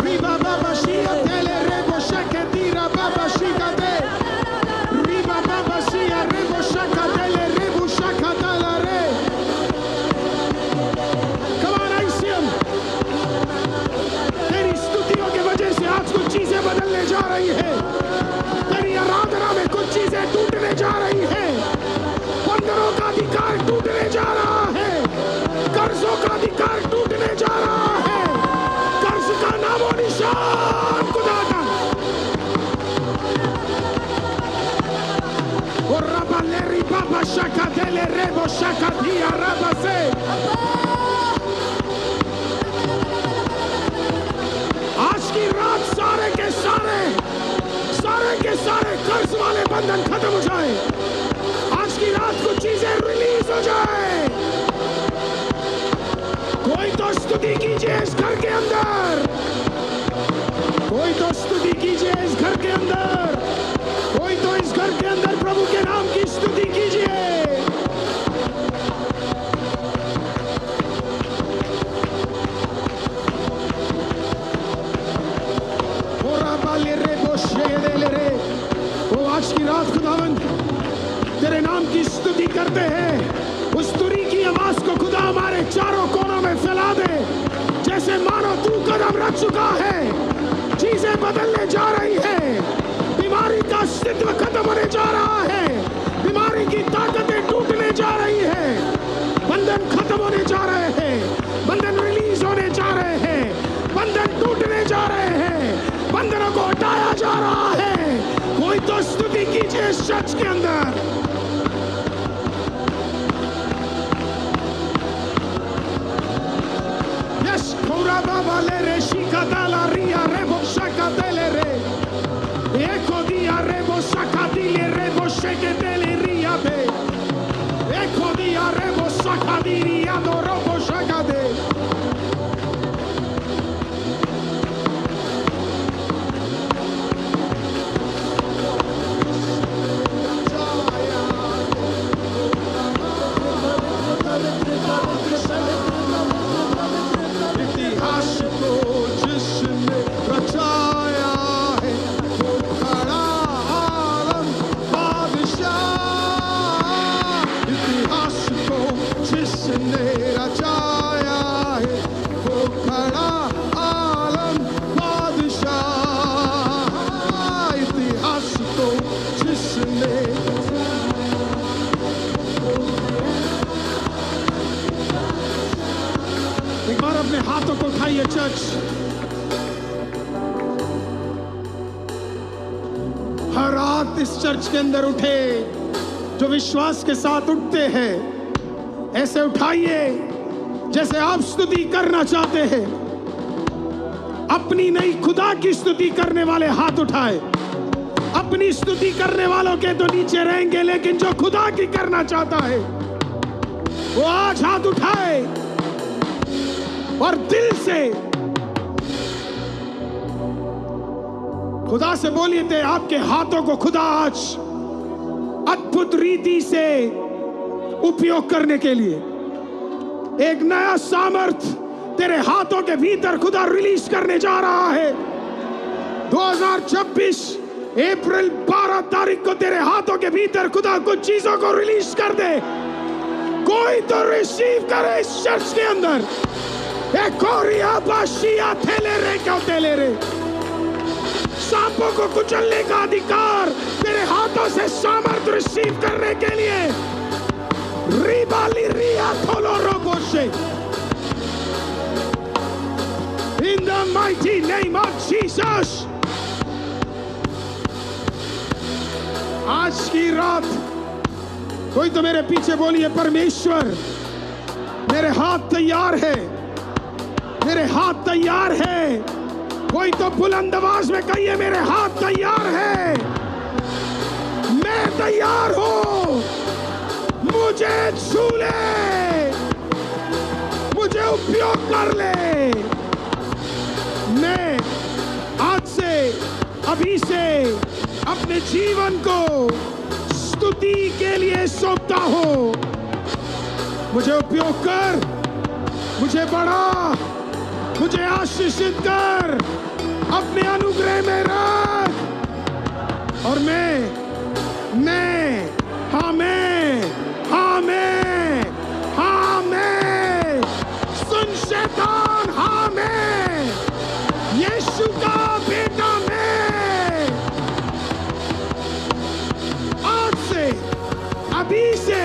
रिबा बशिया थेले रे बोशे के दिरा बाबा शिका दे, रिबा बशिया रे बोशका देले रे बोशका दाला रे। Come on, ICM, तेरी स्तुतियों के वजह से आज कुछ चीजें बदलने जा रही है। तेरी आराधना में कुछ चीजें टूटने जा रही है। बंधनों का अधिकार टूटने जा रहा है। कर्जों का अधिकार टूटने जा रहा है। कर्ज का नामो निशान खुदा का। और रबा ले री बाबा शका देले रेबो शका दिया रबा से। आज की रात सारे के सारे कर्ज वाले बंधन खत्म हो जाए। आज की रात कुछ चीजें रिलीज हो जाए। कोई तो स्तुति कीजिए इस घर के अंदर, कोई तो स्तुति कीजिए इस घर के अंदर, कोई तो इस घर के अंदर प्रभु के नाम की स्तुति कीजिए। आज की रात खुदावंद तेरे नाम की स्तुति करते हैं। उस तुरी की आवाज को खुदा हमारे चारों कोनों में फैला दे, जैसे मानो तू कदम रख चुका है। चीजें बदलने जा रही है। बीमारी का अस्तित्व खत्म होने जा रहा है। बीमारी की ताकतें टूटने जा रही है। बंधन खत्म होने जा रहे हैं। बंधन रिलीज होने जा रहे हैं। बंधन टूटने जा रहे हैं। बंधनों को हटाया जा रहा है। कोई तो स्तुति कीजिए इस चर्च के अंदर। यस, कोरा बाबा ले रे शिका दाला रिया रे बोशका देले रे, एको दिया रे बोशका दिले रे बोशके देले रिया बे, एको दिया रे बोशका दिया दो रो बोशका दे। जिसने रचाया है वो खड़ा आलम बादशाह, इतिहास को जिसने एक बार अपने हाथों को उठाइए चर्च। हर रात इस चर्च के अंदर उठे जो विश्वास के साथ उठते हैं, ऐसे उठाइए जैसे आप स्तुति करना चाहते हैं। अपनी नहीं खुदा की स्तुति करने वाले हाथ उठाए। अपनी स्तुति करने वालों के तो नीचे रहेंगे, लेकिन जो खुदा की करना चाहता है वो आज हाथ उठाए और दिल से खुदा से बोलिए थे आपके हाथों को खुदा आज अद्भुत रीति से उपयोग करने के लिए एक नया सामर्थ तेरे हाथों के भीतर खुदा रिलीज करने जा रहा है। 2026 अप्रैल 12 तारीख को तेरे हाथों के भीतर खुदा कुछ चीजों को रिलीज कर दे। कोई तो रिसीव करे इस चर्च के अंदर। सांपों को कुचलने का अधिकार तेरे हाथों से सामर्थ रिसीव करने के लिए रिबाली रिया थोलो रोगोशे in the mighty name of Jesus। आज की रात कोई तो मेरे पीछे बोलिए परमेश्वर मेरे हाथ तैयार है, मेरे हाथ तैयार है। कोई तो बुलंद आवाज में कहिए मेरे हाथ तैयार है, मैं तैयार हूं। मुझे छू ले, मुझे उपयोग कर ले। मैं आज से अभी से अपने जीवन को स्तुति के लिए सौंपता हूं। मुझे उपयोग कर, मुझे बढ़ा, मुझे आशीषित कर, अपने अनुग्रह में रख। और मैं सुन शैतान, हाँ मैं यीशु का बेटा, मैं आज से अभी से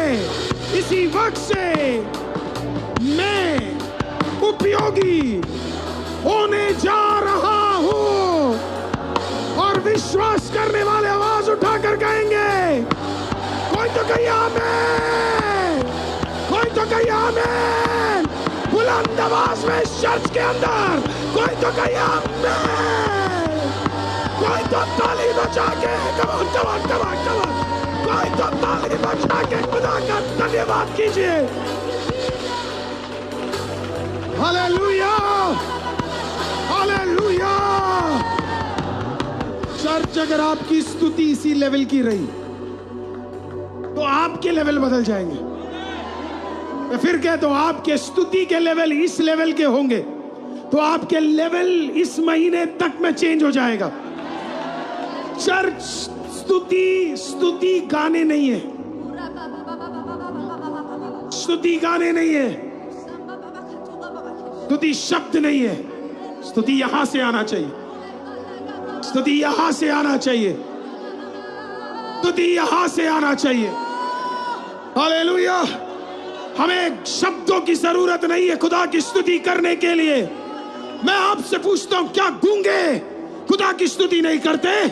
इसी वक्त से मैं उपयोगी होने जा रहा हूं। और विश्वास करने वाले आवाज उठाकर कहेंगे, कोई तो कहिए आमीन, कोई तो कहिए आमीन। बुलंद आवाज में चर्च के अंदर कोई तो कहिए आमीन, कोई तो ताली बजा के कमान कमान कमान कमान, कोई तो ताली बजा के खुदा का धन्यवाद कीजिए। Hallelujah, hallelujah. चर्च अगर आपकी स्तुति इसी लेवल की रही तो आपके लेवल बदल जाएंगे। मैं फिर कहता हूं आपके स्तुति के लेवल इस लेवल के होंगे तो आपके लेवल इस महीने तक में चेंज हो जाएगा। चर्च स्तुति गाने नहीं है, स्तुति गाने नहीं है, स्तुति शब्द नहीं है। स्तुति यहां से आना चाहिए, स्तुति यहां से आना चाहिए, स्तुति यहां से आना चाहिए। हालेलुया। हमें शब्दों की जरूरत नहीं है खुदा की स्तुति करने के लिए। मैं आपसे पूछता हूं, क्या गूंगे खुदा की स्तुति नहीं करते?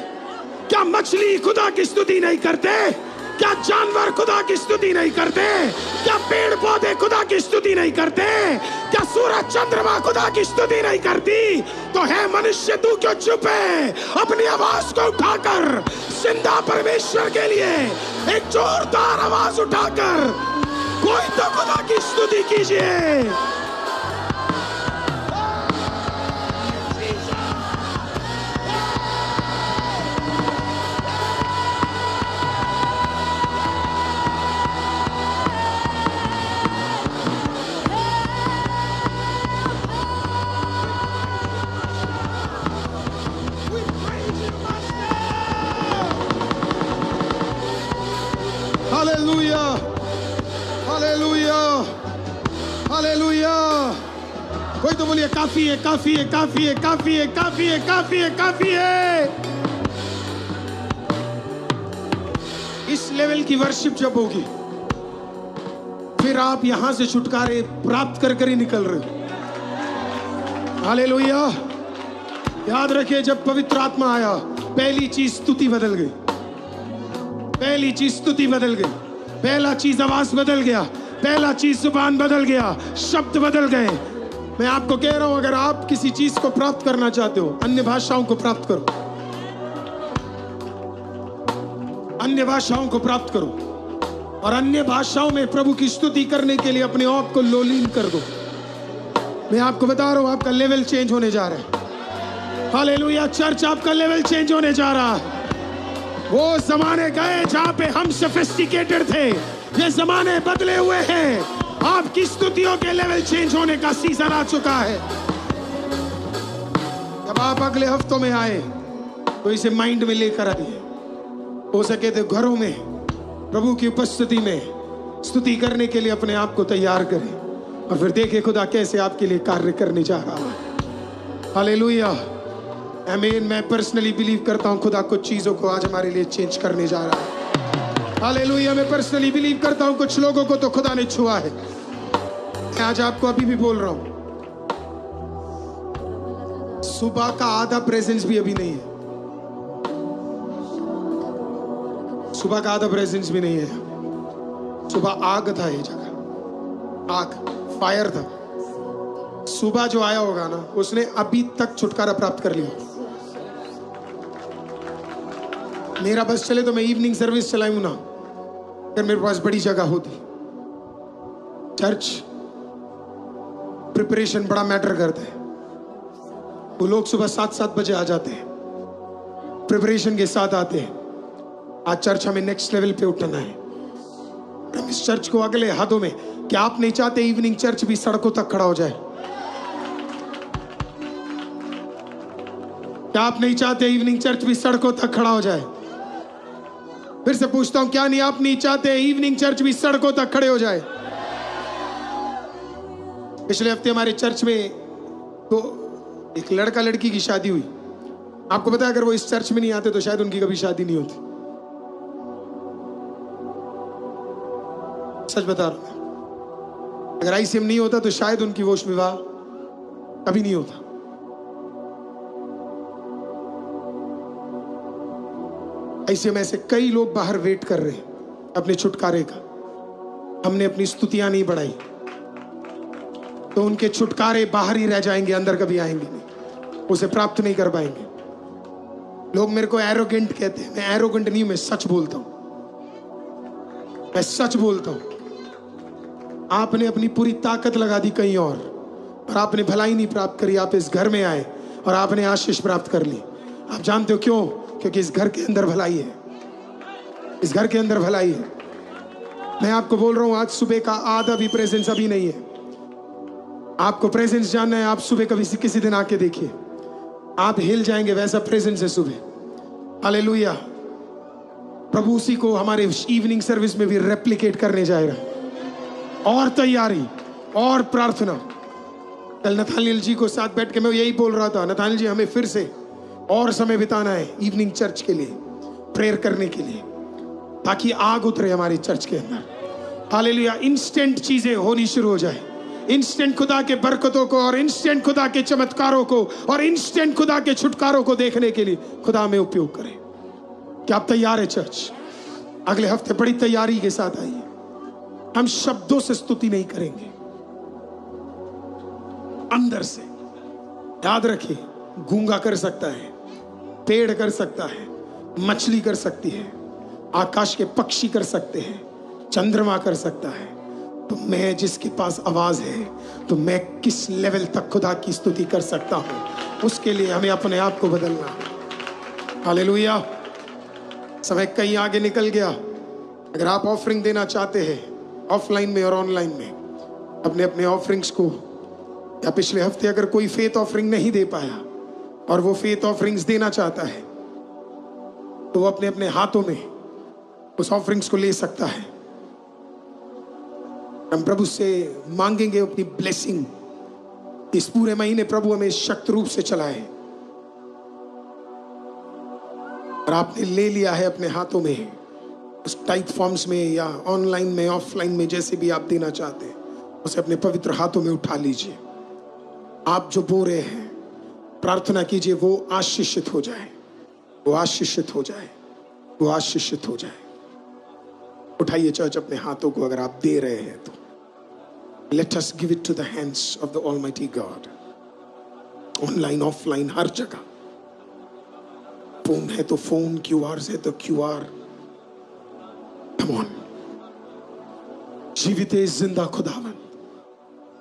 क्या मछली खुदा की स्तुति नहीं करते? क्या जानवर खुदा की स्तुति नहीं करते? क्या पेड़ पौधे खुदा की स्तुति नहीं करते? क्या सूरज चंद्रमा खुदा की स्तुति नहीं करती? तो है मनुष्य तू क्यों चुप है? अपनी आवाज को उठाकर जिंदा परमेश्वर के लिए एक जोरदार आवाज उठाकर कोई तो खुदा की स्तुति कीजिए। Hallelujah, hallelujah, hallelujah. कोई तो बोलिए काफी है, काफी है, काफी है, काफी है, काफी है, काफी है, काफी है। इस लेवल की वर्शिप जब होगी फिर आप यहां से छुटकारे प्राप्त कर कर ही निकल रहे हो। हालेलुया। याद रखिए, जब पवित्र आत्मा आया पहली चीज स्तुति बदल गई, पहली चीज स्तुति बदल गई, पहला चीज आवाज बदल गया, पहला चीज जुबान बदल गया, शब्द बदल गए। मैं आपको कह रहा हूं, अगर आप किसी चीज को प्राप्त करना चाहते हो, अन्य भाषाओं को प्राप्त करो, अन्य भाषाओं को प्राप्त करो और अन्य भाषाओं में प्रभु की स्तुति करने के लिए अपने आप को लोलीन कर दो। मैं आपको बता रहा हूं, आपका लेवल चेंज होने जा रहा है। हालेलुया। चर्च, आपका लेवल चेंज होने जा रहा है। वो जमाने गए जहां पे हम सोफिस्टिकेटेड थे, ये जमाने बदले हुए हैं। आपकी स्तुतियों के लेवल चेंज होने का सीजन आ चुका है। जब आप अगले हफ्तों में आए तो इसे माइंड में लेकर आइए। हो सके तो घरों में प्रभु की उपस्थिति में स्तुति करने के लिए अपने आप को तैयार करें और फिर देखें खुदा कैसे आपके लिए कार्य करने जा रहा है। हालेलुया। आमीन। मैं पर्सनली बिलीव करता हूं खुदा कुछ चीजों को आज हमारे लिए चेंज करने जा रहा है। हालेलुया। मैं पर्सनली बिलीव करता हूं कुछ लोगों को तो खुदा ने छुआ है। मैं आज आपको अभी भी बोल रहा हूं, सुबह का आधा प्रेजेंस भी अभी नहीं है, सुबह का आधा प्रेजेंस भी नहीं है। सुबह आग था, ये जगह आग, फायर था। सुबह जो आया होगा ना, उसने अभी तक छुटकारा प्राप्त कर लिया। मेरा बस चले तो मैं इवनिंग सर्विस चलाऊं ना, अगर मेरे पास बड़ी जगह होती। चर्च प्रिपरेशन बड़ा मैटर करता है। वो लोग सुबह 7-7 बजे आ जाते हैं, प्रिपरेशन के साथ आते हैं। आज चर्च हमें नेक्स्ट लेवल पे उठना है। हम इस चर्च को अगले हाथों में, क्या आप नहीं चाहते इवनिंग चर्च भी सड़कों तक खड़ा हो जाए? क्या आप नहीं चाहते इवनिंग चर्च भी सड़कों तक खड़ा हो जाए? फिर से पूछता हूं, क्या नहीं आप नहीं चाहते इवनिंग चर्च भी सड़कों तक खड़े हो जाए? पिछले हफ्ते हमारे चर्च में तो एक लड़का लड़की की शादी हुई। आपको पता है, अगर वो इस चर्च में नहीं आते तो शायद उनकी कभी शादी नहीं होती। सच बता रहा हूं, अगर आईसीएम नहीं होता तो शायद उनकी वो विवाह कभी नहीं होता। आईसीएम ऐसे कई लोग बाहर वेट कर रहे हैं अपने छुटकारे का। हमने अपनी स्तुतियां नहीं बढ़ाई तो उनके छुटकारे बाहर ही रह जाएंगे, अंदर कभी आएंगे नहीं, उसे प्राप्त नहीं कर पाएंगे। लोग मेरे को एरोगेंट कहते हैं। मैं एरोगेंट नहीं हूं, मैं सच बोलता हूं, मैं सच बोलता हूं। आपने अपनी पूरी ताकत लगा दी कहीं और आपने भलाई नहीं प्राप्त करी। आप इस घर में आए और आपने आशीष प्राप्त कर ली। आप जानते हो क्यों? क्योंकि इस घर के अंदर भलाई है, इस घर के अंदर भलाई है। मैं आपको बोल रहा हूं, आज सुबह का आधा भी प्रेजेंस अभी नहीं है। आपको प्रेजेंस जानना है, आप सुबह कभी किसी दिन आके देखिए, आप हिल जाएंगे। वैसा प्रेजेंस है सुबह। हालेलुया। प्रभु उसी को हमारे इवनिंग सर्विस में भी रेप्लिकेट करने जाएगा। और तैयारी और प्रार्थना। कल नथानियल जी को साथ बैठ के मैं यही बोल रहा था, नथानियल जी हमें फिर से और समय बिताना है इवनिंग चर्च के लिए, प्रेयर करने के लिए, ताकि आग उतरे हमारी चर्च के अंदर। हालेलुया। इंस्टेंट चीजें होनी शुरू हो जाए, इंस्टेंट खुदा के बरकतों को और इंस्टेंट खुदा के चमत्कारों को और इंस्टेंट खुदा के छुटकारों को देखने के लिए खुदा में उपयोग करे। क्या आप तैयार है चर्च? अगले हफ्ते बड़ी तैयारी के साथ आइए। हम शब्दों से स्तुति नहीं करेंगे, अंदर से। याद रखिए, गूंगा कर सकता है, पेड़ कर सकता है, मछली कर सकती है, आकाश के पक्षी कर सकते हैं, चंद्रमा कर सकता है। तो मैं जिसके पास आवाज है, तो मैं किस लेवल तक खुदा की स्तुति कर सकता हूं? उसके लिए हमें अपने आप को बदलना है। हालेलुया। समय कहीं आगे निकल गया। अगर आप ऑफरिंग देना चाहते हैं, ऑफलाइन में और ऑनलाइन में, अपने अपने ऑफरिंग्स को, या पिछले हफ्ते अगर कोई फेथ ऑफरिंग नहीं दे पाया और वो फेथ ऑफरिंग्स देना चाहता है, तो वो अपने अपने हाथों में उस ऑफरिंग्स को ले सकता है। हम प्रभु से मांगेंगे अपनी ब्लेसिंग। इस पूरे महीने प्रभु हमें शक्त रूप से चलाए, और आपने ले लिया है अपने हाथों में, उस टाइप फॉर्म्स में या ऑनलाइन में ऑफलाइन में जैसे भी आप देना चाहते हैं, उसे अपने पवित्र हाथों में उठा लीजिए। आप जो बो रहे हैं प्रार्थना कीजिए वो आशीषित हो जाए, वो आशीषित हो जाए, वो आशीषित हो जाए। उठाइए चर्च अपने हाथों को, अगर आप दे रहे हैं तो let us give it to the hands of the almighty God. Online offline हर जगह, फोन है तो फोन, क्यूआर है तो क्यूआर। कम ऑन, जीवित जिंदा खुदावन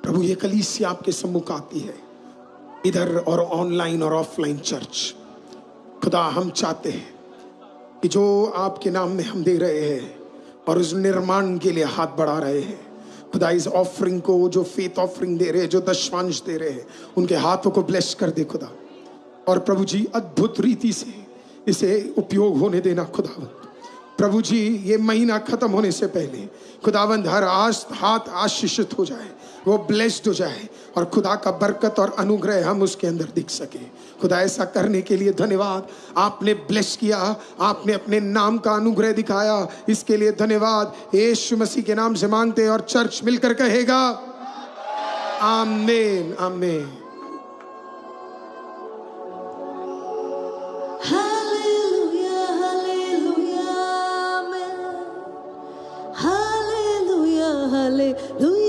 प्रभु, ये कलीसिया आपके सम्मुख आती है, इधर और ऑनलाइन और ऑफलाइन चर्च। खुदा, हम चाहते हैं कि जो आपके नाम में हम दे रहे हैं और उस निर्माण के लिए हाथ बढ़ा रहे हैं, खुदा इस ऑफरिंग को, जो फेथ ऑफरिंग दे रहे हैं, जो दशमांश दे रहे हैं, उनके हाथों को ब्लेस कर दे खुदा। और प्रभु जी अद्भुत रीति से इसे उपयोग होने देना खुदावंद। प्रभु जी ये महीना खत्म होने से पहले खुदावंद हर हाथ आशीषित हो जाए, वो ब्लेस्ड हो जाए, और खुदा का बरकत और अनुग्रह हम उसके अंदर दिख सके। खुदा ऐसा करने के लिए धन्यवाद। आपने ब्लेस किया, आपने अपने नाम का अनुग्रह दिखाया, इसके लिए धन्यवाद। यीशु मसीह के नाम से मांगते हैं और चर्च मिलकर कहेगा आमीन, आमीन। Hallelujah, hallelujah, amen. Hallelujah, hallelujah.